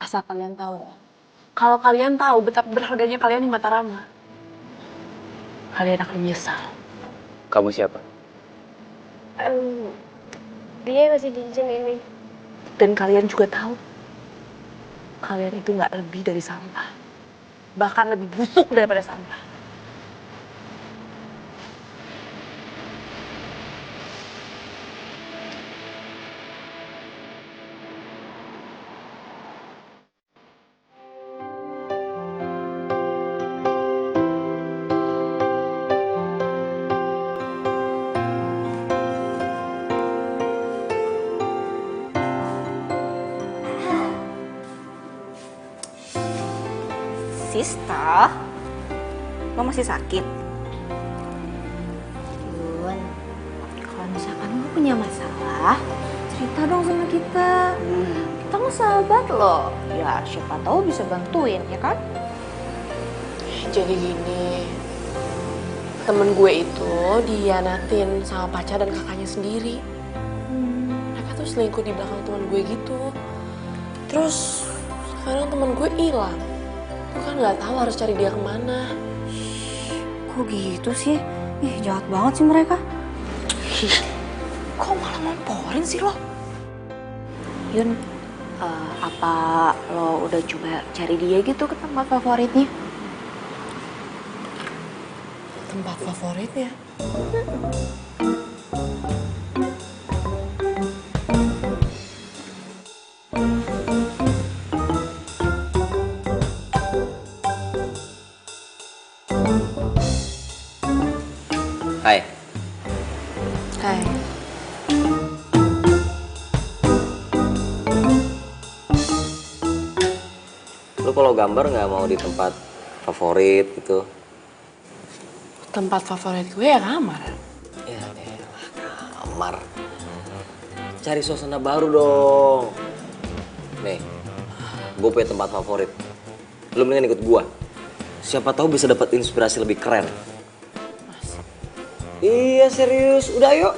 Asal kalian tahu ya, kalau kalian tahu betapa berharganya kalian di mata Rama, kalian akan menyesal. Kamu siapa? Dia ngasih cincin ini. Dan kalian juga tahu, kalian itu nggak lebih dari sampah. Bahkan lebih busuk daripada sampah. Sista, lo masih sakit? Yun, kalau misalkan lo punya masalah, cerita dong sama kita. Kita mau sahabat lo. Ya, siapa tahu bisa bantuin, ya kan? Jadi gini, temen gue itu dihianatin sama pacar dan kakaknya sendiri. Mereka tuh selingkuh di belakang temen gue gitu. Terus sekarang temen gue hilang. Gue kan nggak tahu harus cari dia kemana. Kok gitu sih? Ih, jahat banget sih mereka. Kok malah ngomporin sih lo? Yun, apa lo udah coba cari dia gitu ke tempat favoritnya? Tempat favoritnya? Hai. Hai. Lu kalau gambar nggak mau di tempat favorit gitu? Tempat favorit gue ya kamar. Ya elah, kamar. Cari suasana baru dong. Nih, gue punya tempat favorit. Lu mendingan ikut gua. Siapa tahu bisa dapat inspirasi lebih keren. Iya serius, udah ayo.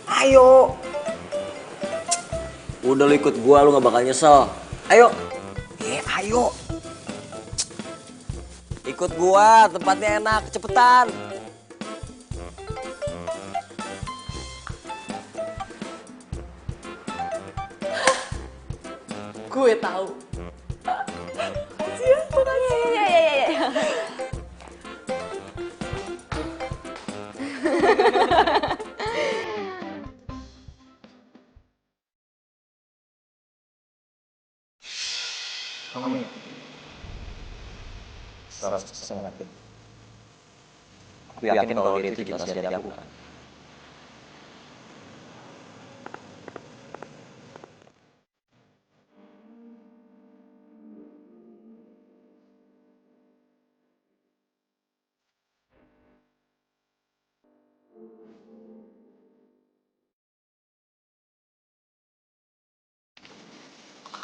Ayo. Udah lu ikut gua, lu gak bakal nyesel. Ayo. Ayo. Ikut gua, tempatnya enak, cepetan. Gue tahu. Kamu sangat yakin. Aku yakin kalau dia itu cinta sejati aku kan.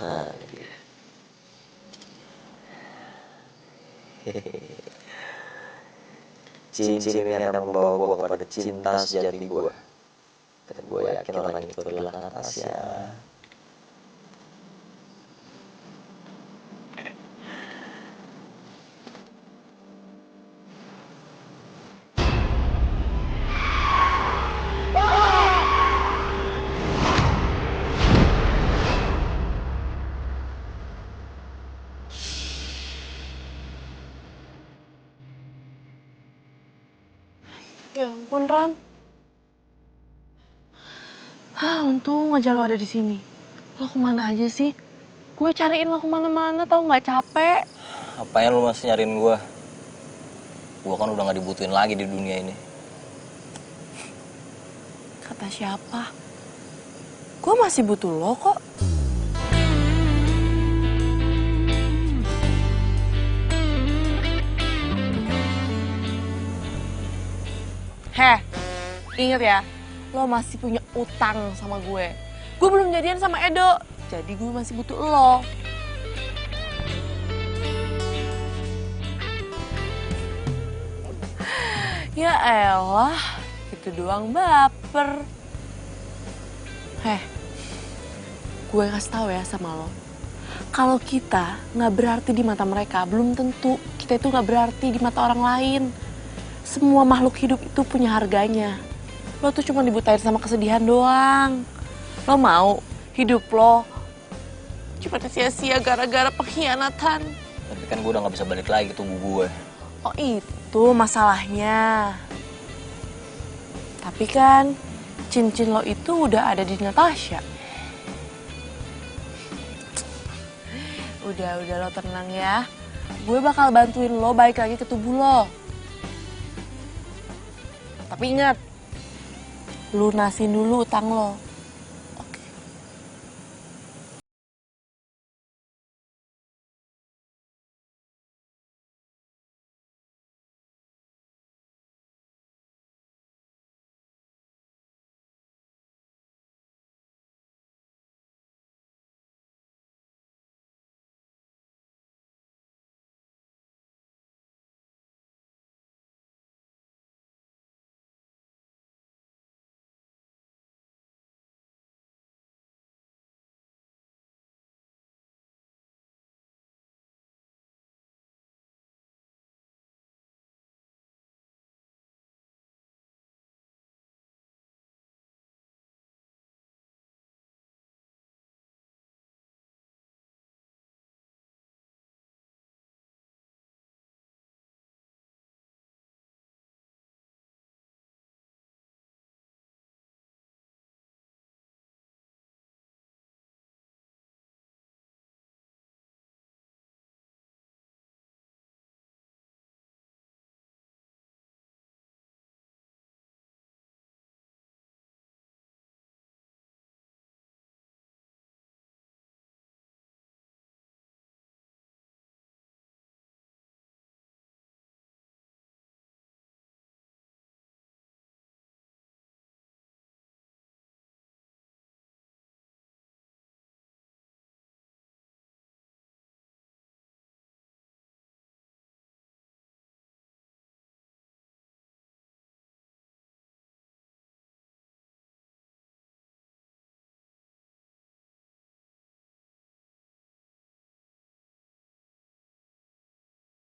Nah, dia. Cincin ini akan membawa gua kepada cinta sejati gua. Dan gua yakin orang itu adalah Natasha. Ya ampun, Ran. Untung aja lo ada di sini. Lo kemana aja sih? Gue cariin lo kemana-mana, tau nggak capek. Apanya lu masih nyariin gua? Gua kan udah gak dibutuhin lagi di dunia ini. Kata siapa? Gue masih butuh lo kok. Heh, inget ya, lo masih punya utang sama gue. Gue belum jadian sama Edo, jadi gue masih butuh lo. Ya elah, itu doang baper. Heh, gue kasih tahu ya sama lo. Kalau kita nggak berarti di mata mereka, belum tentu kita itu nggak berarti di mata orang lain. Semua makhluk hidup itu punya harganya. Lo tuh cuma dibutain sama kesedihan doang. Lo mau hidup lo cuma sia-sia gara-gara pengkhianatan. Tapi kan gua udah gak bisa balik lagi ke tubuh gue. Oh itu masalahnya. Tapi kan cincin lo itu udah ada di Natasha. Udah lo tenang ya. Gue bakal bantuin lo balik lagi ke tubuh lo. Tapi ingat, lunasin dulu utang lo.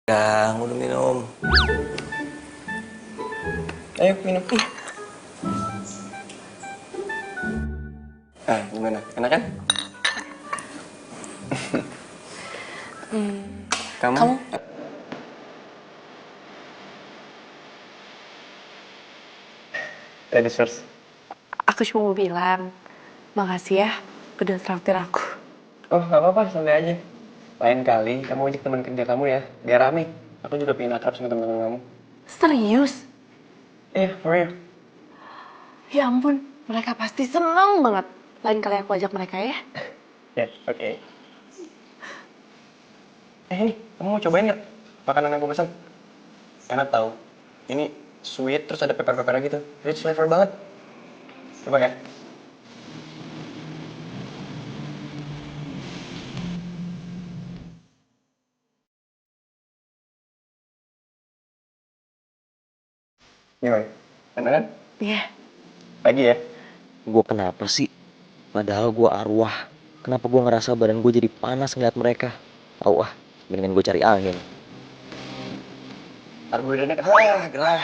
Gang, udah minum. Ayo minum. Ah, gimana? Enak kan? Kamu? Ladies first. Aku cuma mau bilang, makasih ya udah traktir aku. Oh, nggak apa-apa, santai aja. Lain kali kamu ajak teman kerja kamu ya, biar rame. Aku juga pengen akrab sama teman-teman kamu. Serius? Iya, for real. Ya ampun, mereka pasti seneng banget. Lain kali aku ajak mereka ya. Ya, oke. Ini, kamu mau cobain nggak makanan yang aku pesan? Enak tau. Ini sweet, terus ada pepper-peppernya gitu. Rich flavor banget. Coba ya. Gimana? Enak kan? Iya. Lagi ya? Gue kenapa sih? Padahal gue arwah. Kenapa gue ngerasa badan gue jadi panas ngeliat mereka? Tahu ah, mendingan gue cari angin. Karbohidratnya gerah.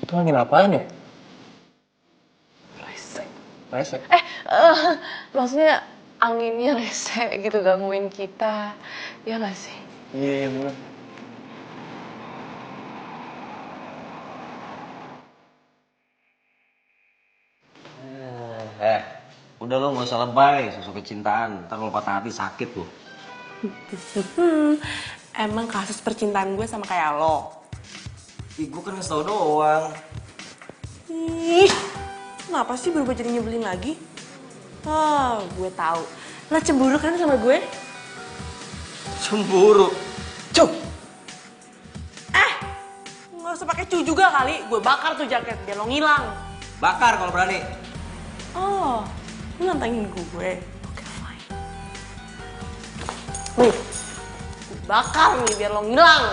Itu angin apaan ya? Resek. Maksudnya anginnya rese gitu gangguin kita. Ya nggak sih? Iya, bener. Udah lo gak usah lebay, susu kecintaan. Ntar kalau patah hati sakit tuh. Emang kasus percintaan gue sama kayak lo? Ih, gue kan ngasih tau doang. Ih, kenapa sih berubah jadi nyebelin lagi? Oh, gue tahu. Lo cemburu kan sama gue? Cemburu. Cuk! Nggak usah pakai cu juga kali. Gue bakar tuh jaket biar lo ngilang. Bakar kalau berani. Oh, lo nantangin gue. Oke, fine. Nih, gue bakar nih biar lo ngilang.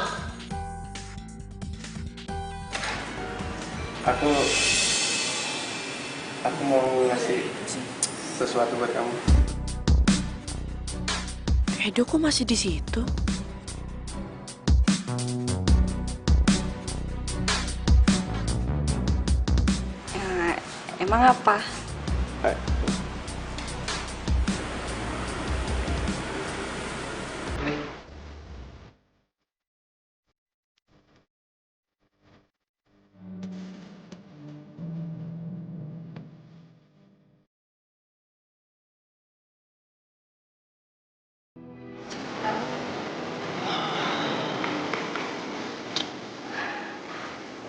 Aku mau ngasih sesuatu buat kamu. Edo kok masih di situ? Emang apa?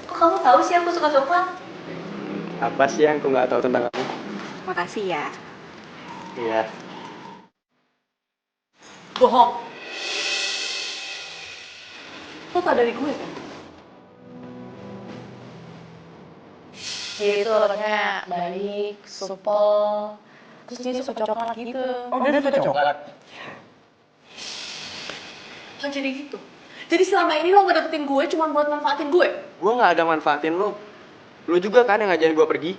Kok kamu tahu sih aku suka coklat? Apa sih yang aku nggak tahu tentang kamu? Makasih ya. Iya. Bohong. Lo tau dari gue kan? Dia itu orangnya baik, supel, terus dia suka coklat gitu. Oh, dia suka coklat? Kan jadi gitu. Jadi selama ini lo gak deketin gue cuma buat manfaatin gue. Gue nggak ada manfaatin lo. Lo juga kan yang ngajarin gue pergi.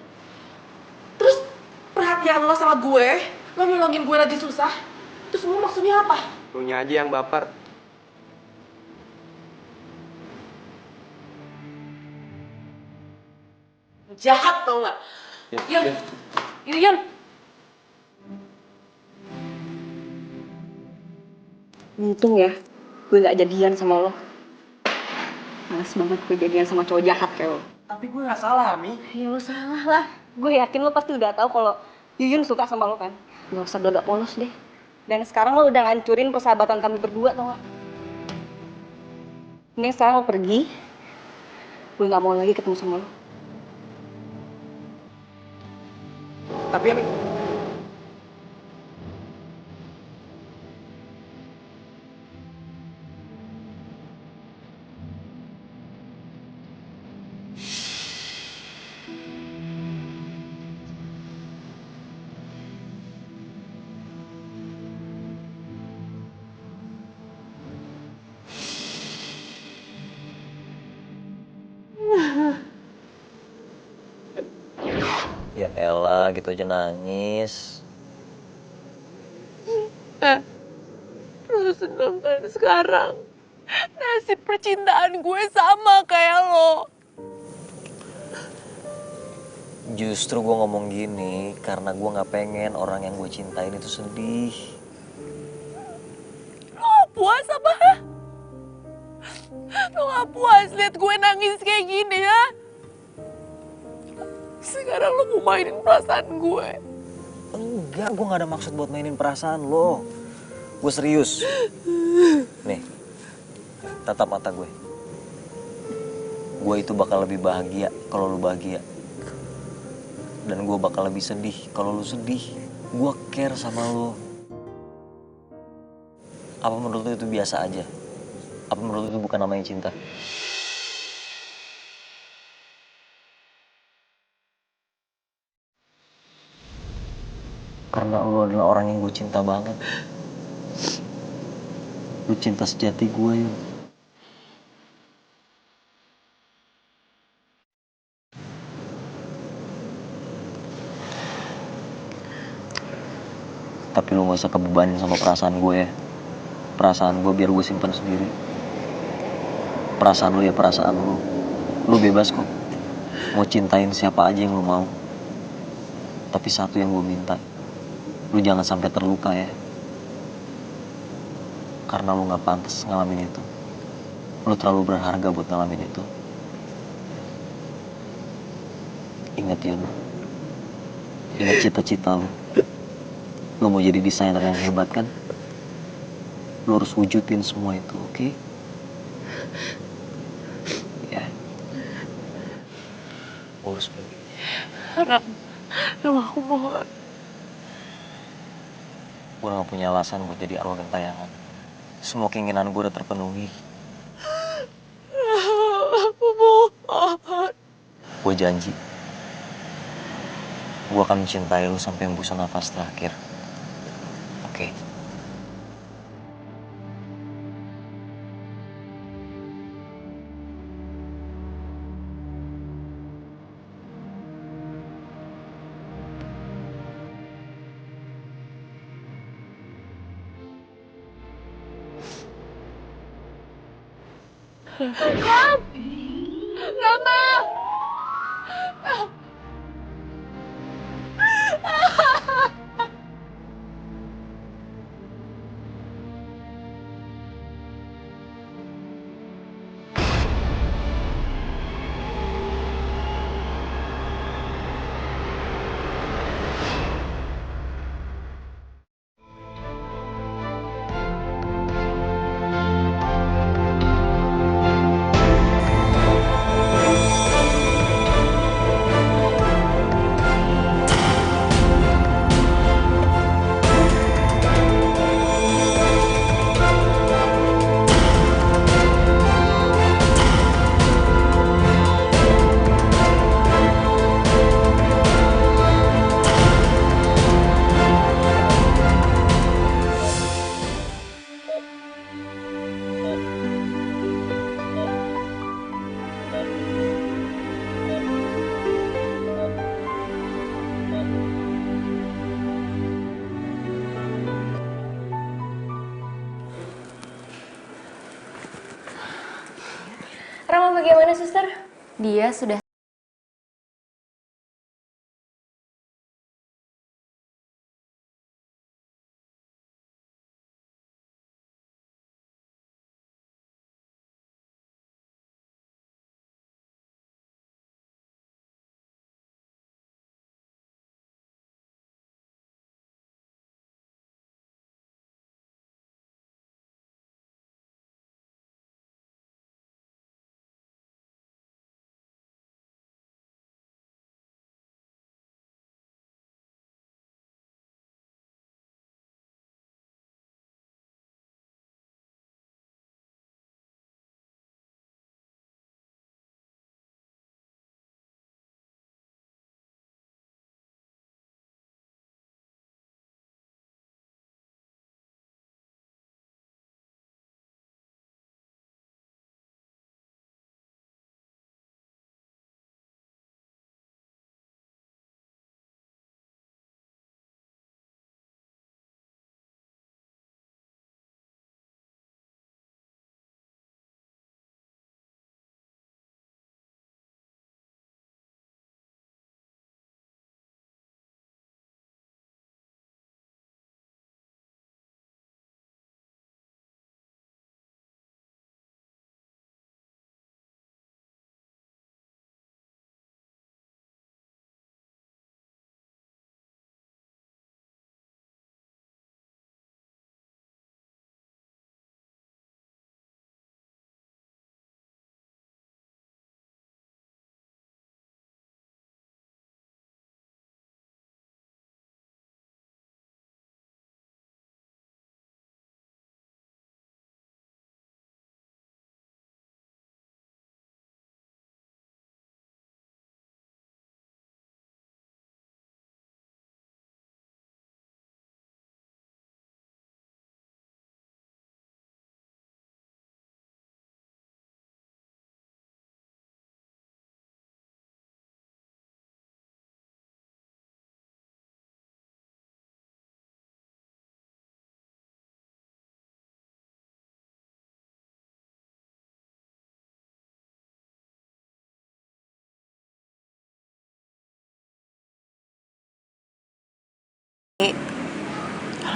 Terus perhatian lo sama gue, lo nolongin gue lagi susah. Itu semua maksudnya apa? Lo nya aja yang baper. Jahat tau gak? Yan, Yan. Untung ya, gue gak jadian sama lo. Males banget gue jadian sama cowok jahat kayak lo. Tapi gue nggak salah, Mi. Ya lo salah lah. Gue yakin lo pasti udah tahu kalau Yuyun suka sama lo kan. Gak usah gagak polos deh. Dan sekarang lo udah ngancurin persahabatan kami berdua tau gak? Ini sekarang lo pergi. Gue gak mau lagi ketemu sama lo. Tapi Mi. Ya elah, gitu aja nangis. Sedangkan sekarang nasib percintaan gue sama kayak lo. Justru gue ngomong gini karena gue gak pengen orang yang gue cintain itu sedih. Lo gak puas apa? Lo gak puas liat gue nangis kayak gini ya? Sekarang lo mau mainin perasaan gue. Enggak, gue gak ada maksud buat mainin perasaan lo. Gue serius. Nih, tatap mata gue. Gue itu bakal lebih bahagia kalau lo bahagia. Dan gue bakal lebih sedih kalau lo sedih. Gue care sama lo. Apa menurut lo itu biasa aja? Apa menurut lo itu bukan namanya cinta? Karena lo adalah orang yang gue cinta banget. Lo cinta sejati gue, Yun. Tapi lo gak usah kebebanin sama perasaan gue ya. Perasaan gue biar gue simpan sendiri. Perasaan lo ya perasaan lo. Lo bebas kok. Mau cintain siapa aja yang lo mau. Tapi satu yang gue minta. Lo jangan sampai terluka ya. Karena lo gak pantas ngalamin itu. Lo terlalu berharga buat ngalamin itu. Ingat Yun. Ingat cita-cita lo. Lo mau jadi desainer yang hebat kan? Lo harus wujudin semua itu, oke? Ya. Urus pergi. Ram, aku mohon. Gue gak punya alasan buat jadi arwah gentayangan. Semua keinginan gue udah terpenuhi. Aku mohon. Gue janji. Gue akan mencintai lo sampai hembusan nafas terakhir. Oke? Ram! Rama! Rama bagaimana, suster? Dia sudah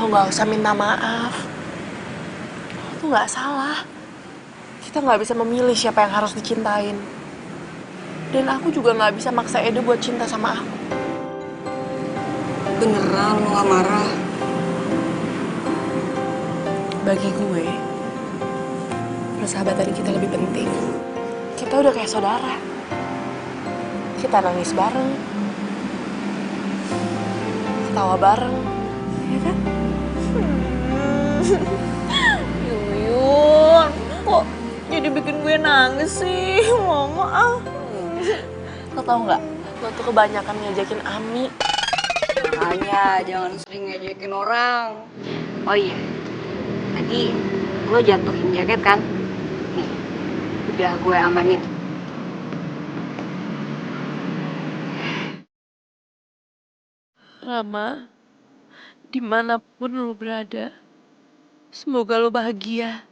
Lo nggak usah minta maaf. Lo tuh nggak salah. Kita nggak bisa memilih siapa yang harus dicintain. Dan aku juga nggak bisa maksa Edo buat cinta sama aku. Beneran lo gak marah? Bagi gue, persahabatan kita lebih penting. Kita udah kayak saudara. Kita nangis bareng. Ketawa bareng. Ya kan? Yuyun, kok jadi bikin gue nangis sih, Mama? Lo tau nggak? Lo tuh kebanyakan ngejakin Ami. Makanya jangan sering ngejekin orang. Oh iya, tadi lo jatuhin jaket kan? Nih, udah gue amanin. Rama, dimanapun lo berada, semoga lo bahagia.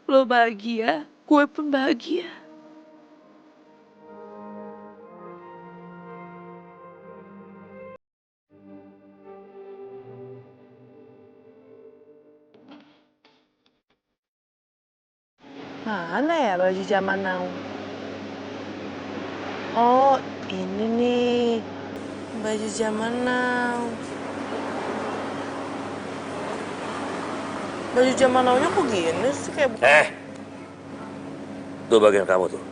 Lo bahagia, gue pun bahagia. Mana ya baju zaman now? Oh, ini nih. Baju zaman now. Baju zaman now-nya kok gini sih kayak... Tuh bagian kamu tuh.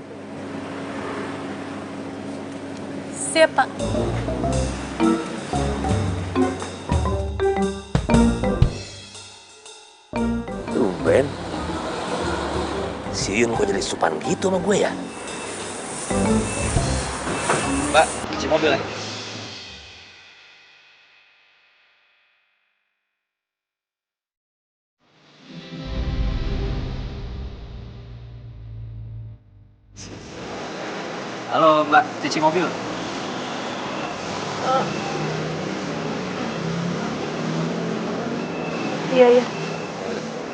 Siap, Pak. Tumben. Si Yun kok jadi supan gitu sama gue ya? Mbak, cuci mobil ya? Halo Mbak, cuci mobil. Iya, iya.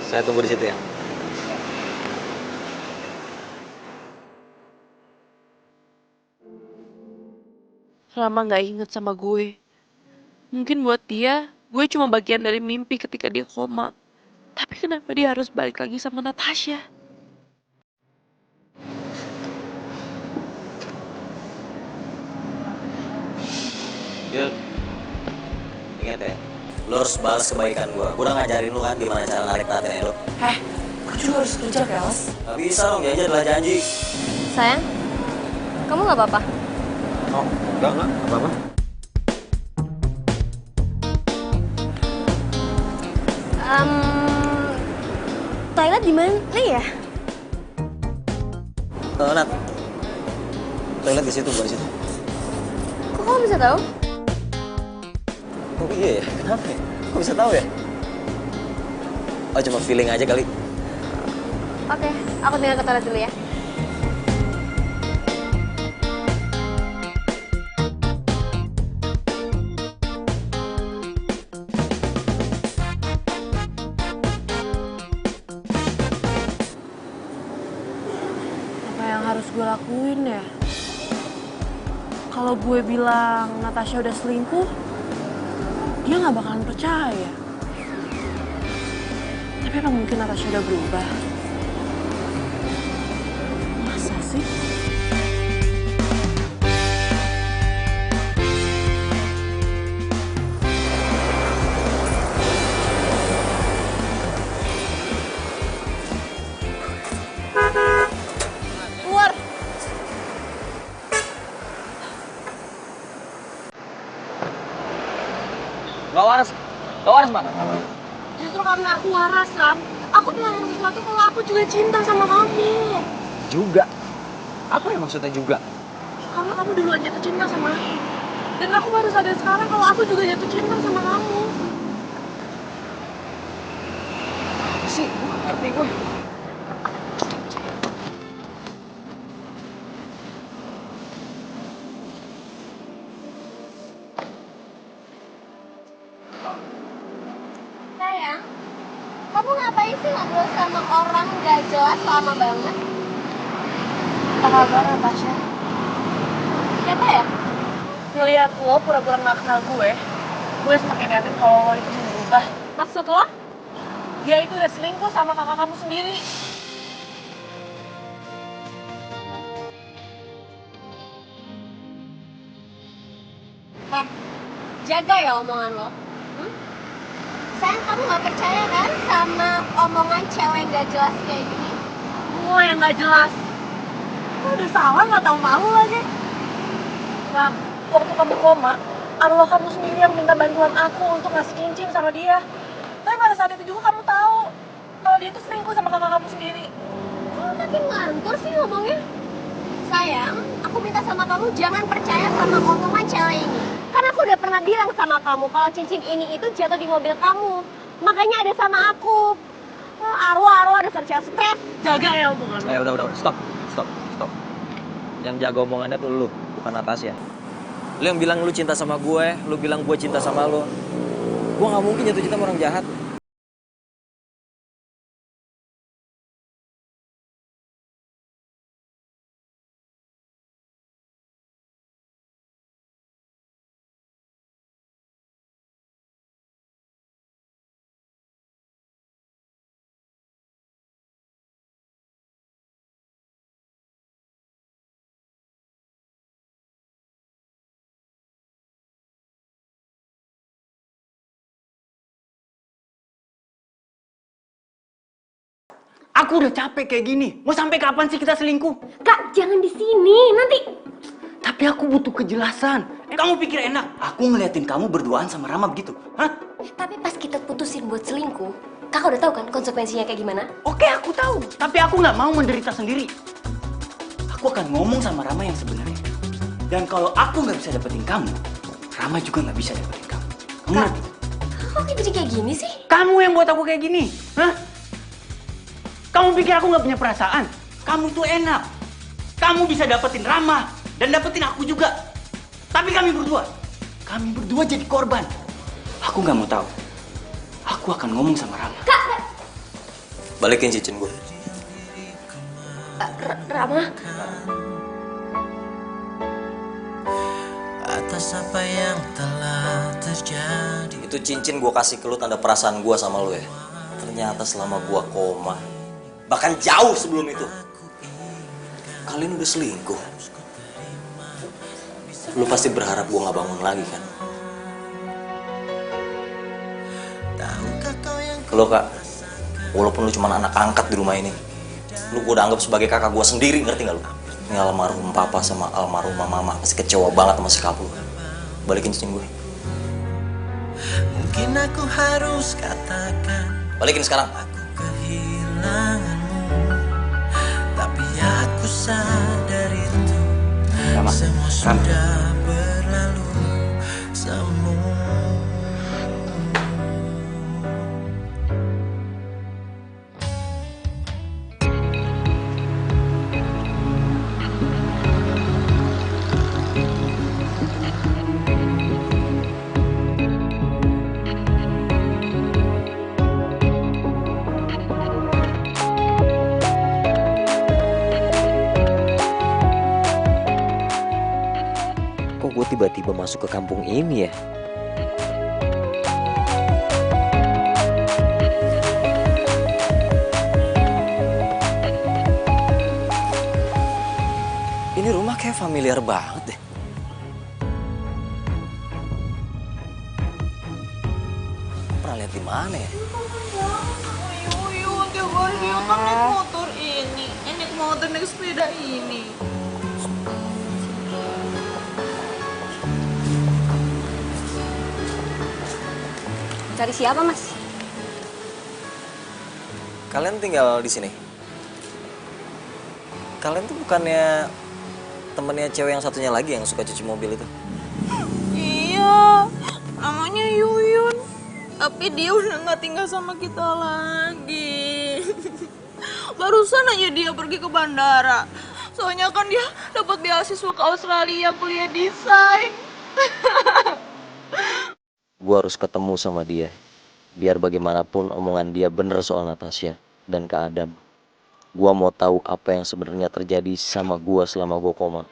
Saya tunggu di situ ya. Rama nggak inget sama gue. Mungkin buat dia, gue cuma bagian dari mimpi ketika dia koma. Tapi kenapa dia harus balik lagi sama Natasha? Yun, ingat ya, lo harus balas kebaikan gue. Gue udah ngajarin lo kan gimana cara narik perhatian Edo. Gue juga harus kerja, Kelas. Gak bisa dong, janji adalah janji. Sayang, kamu gak apa-apa? Oh, enggak, apa-apa. Toilet di mana ya? Nat, toilet di situ, bukan di situ. Kok kamu bisa tahu? Oh iya ya, kenapa ya? Kok bisa tahu ya? Oh cuma feeling aja kali. Oke, aku tinggal ke toilet dulu ya. Apa yang harus gue lakuin ya? Kalau gue bilang Natasha udah selingkuh, dia nggak bakalan percaya. Tapi apa mungkin Natasha udah berubah? Masa sih? Keluar! Gak waras Mbak. Justru karena aku waras, Ram. Aku bilang sesuatu kalau aku juga cinta sama kamu. Juga? Apa yang maksudnya juga? Karena kamu duluan jatuh cinta sama aku. Dan aku baru sadar sekarang kalau aku juga jatuh cinta sama kamu. Sih, ngerti gue. Sayang, kamu ngapain sih ngobrol sama orang gak jelas lama banget? Apa kabar, Natasha? Siapa ya? Ngeliat lo pura-pura gak kenal gue semakin yakin kalau lo itu berubah. Maksud Dia itu udah selingkuh sama kakak kamu sendiri. Jaga ya omongan lo. Sayang, kamu gak percaya kan sama omongan cewek gak jelas kayak gini? Gue yang gak jelas. Lo udah salah gak tahu malu lagi. Nah, waktu kamu koma, arwah kamu sendiri yang minta bantuan aku untuk ngasih cincin sama dia. Tapi pada saat itu juga kamu tahu kalau dia itu selingkuh sama kakak kamu sendiri. Kok makin ngantor sih ngomongnya? Sayang, aku minta sama kamu jangan percaya sama omongan cewek ini. Karena aku udah pernah bilang sama kamu kalau cincin ini itu jatuh di mobil kamu. Makanya ada sama aku. Oh, arwah dasar cewek stres. Jaga ya omongan lo. Udah, stop. Yang jaga omongannya tuh lu, bukan Natasha. Lu yang bilang lu cinta sama gue, lu bilang gue cinta sama lu. Gue gak mungkin jatuh cinta sama orang jahat. Aku udah capek kayak gini. Mau sampai kapan sih kita selingkuh? Kak, jangan di sini. Nanti. Tapi aku butuh kejelasan. Kamu pikir enak? Aku ngeliatin kamu berduaan sama Rama begitu. Hah? Tapi pas kita putusin buat selingkuh, kakak udah tahu kan konsekuensinya kayak gimana? Oke, aku tahu. Tapi aku nggak mau menderita sendiri. Aku akan ngomong sama Rama yang sebenarnya. Dan kalau aku nggak bisa dapetin kamu, Rama juga nggak bisa dapetin kamu. Kamu ngerti? Kok jadi kayak gini sih? Kamu yang buat aku kayak gini. Hah? Kamu pikir aku nggak punya perasaan? Kamu tuh enak. Kamu bisa dapetin Rama dan dapetin aku juga. Tapi kami berdua jadi korban. Aku nggak mau tahu. Aku akan ngomong sama Rama. Kak! Balikin cincin gue. Rama? Atas apa yang telah terjadi. Itu cincin gue kasih ke lu tanda perasaan gue sama lu ya. Ternyata selama gue koma, bahkan jauh sebelum itu, kalian udah selingkuh. Lu pasti berharap gue gak bangun lagi kan? Lo kak, walaupun lu cuma anak angkat di rumah ini, lu gue udah anggap sebagai kakak gue sendiri, ngerti gak lu? Ini almarhum papa sama almarhumah mama pasti kecewa banget sama sikap lu. Balikin cincin gue. Mungkin aku harus katakan balikin sekarang. aku kehilanganmu, tapi aku sadar itu semua sudah berlalu. Semua Kok gue tiba-tiba masuk ke kampung ini ya? Ini rumah kayak familiar banget deh. Pernah lihat di mana ya? Yuyun, tiap hari dia kan naik motor ini. Naik motor, naik sepeda ini. Cari siapa, Mas? Kalian tinggal di sini? Kalian tuh bukannya temennya cewek yang satunya lagi yang suka cuci mobil itu? Iya, namanya Yuyun. Tapi dia udah nggak tinggal sama kita lagi. Barusan aja dia pergi ke bandara. Soalnya kan dia dapat beasiswa ke Australia kuliah desain. Gue harus ketemu sama dia. Biar bagaimanapun omongan dia bener soal Natasha dan Kak Adam. Gue mau tahu apa yang sebenarnya terjadi sama gue selama gue koma.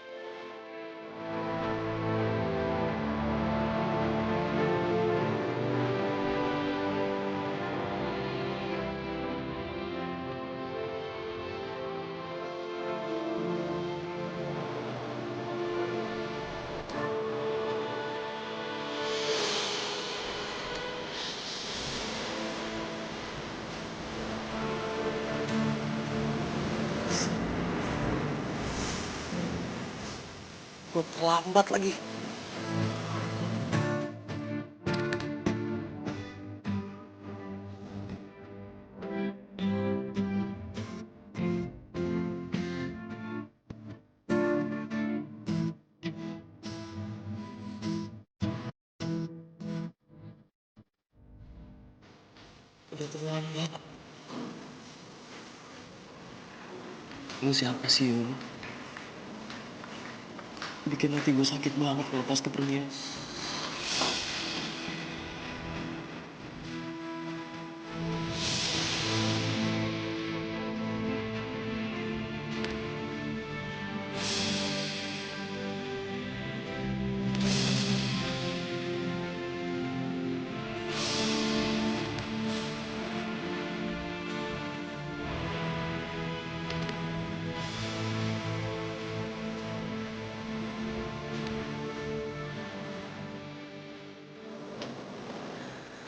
gue terlambat lagi. Udah terlambat. Lu siapa sih, Yun? Bikin hati gue sakit banget kalau pas kepergian.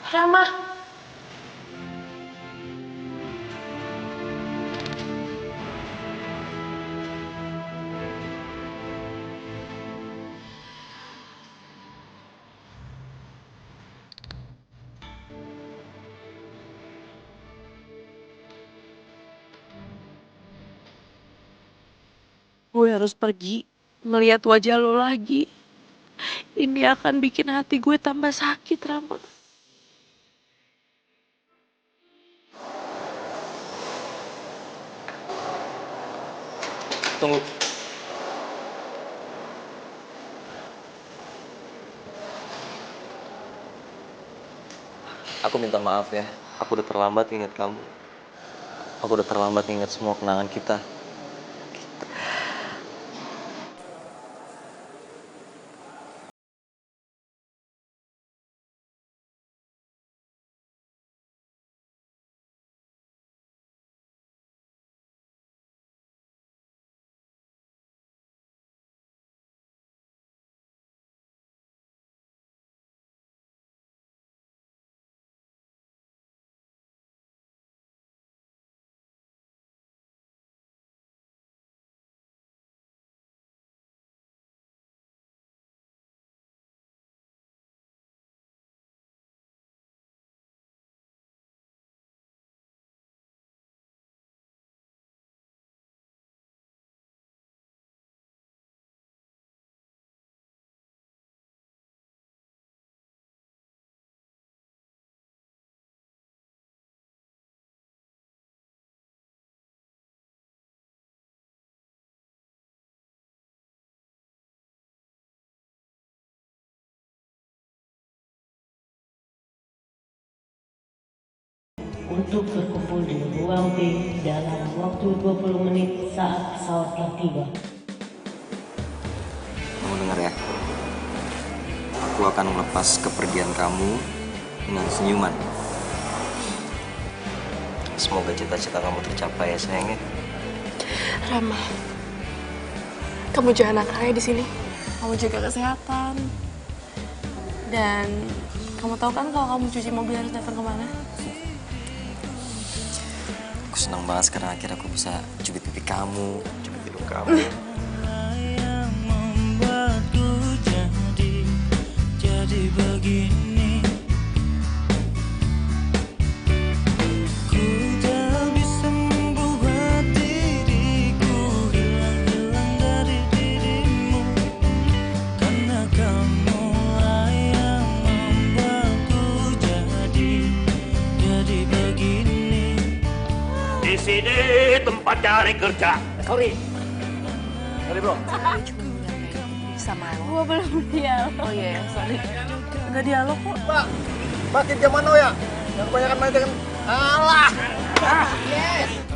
Rama. Gue harus pergi melihat wajah lo lagi. Ini akan bikin hati gue tambah sakit, Rama. Tunggu. Aku minta maaf ya. Aku udah terlambat ingat kamu. Aku udah terlambat ingat semua kenangan kita. Untuk berkumpul di ruang B dalam waktu 20 menit saat pesawat telah tiba. Kamu dengar ya? Aku akan melepas kepergian kamu dengan senyuman. Semoga cita-cita kamu tercapai ya sayangnya. Rama, kamu jangan nakal ya di sini. Kamu jaga kesehatan. Dan kamu tahu kan kalau kamu cuci mobil harus datang kemana? Aku senang banget sekarang akhirnya aku bisa cubit pipi kamu, cubit hidung kamu. Yang membuatku jadi begini. Ku tak bisa membuat diriku hilang dari dirimu, karena kamu yang membuatku jadi begini. Di sini tempat cari kerja. Sorry bro. Sama lo. Gue belum dialog. Oh iya, sorry. Nggak dialog kok. Pak, makin zaman now ya. Yang kebanyakan main dengan... Alah! Yes.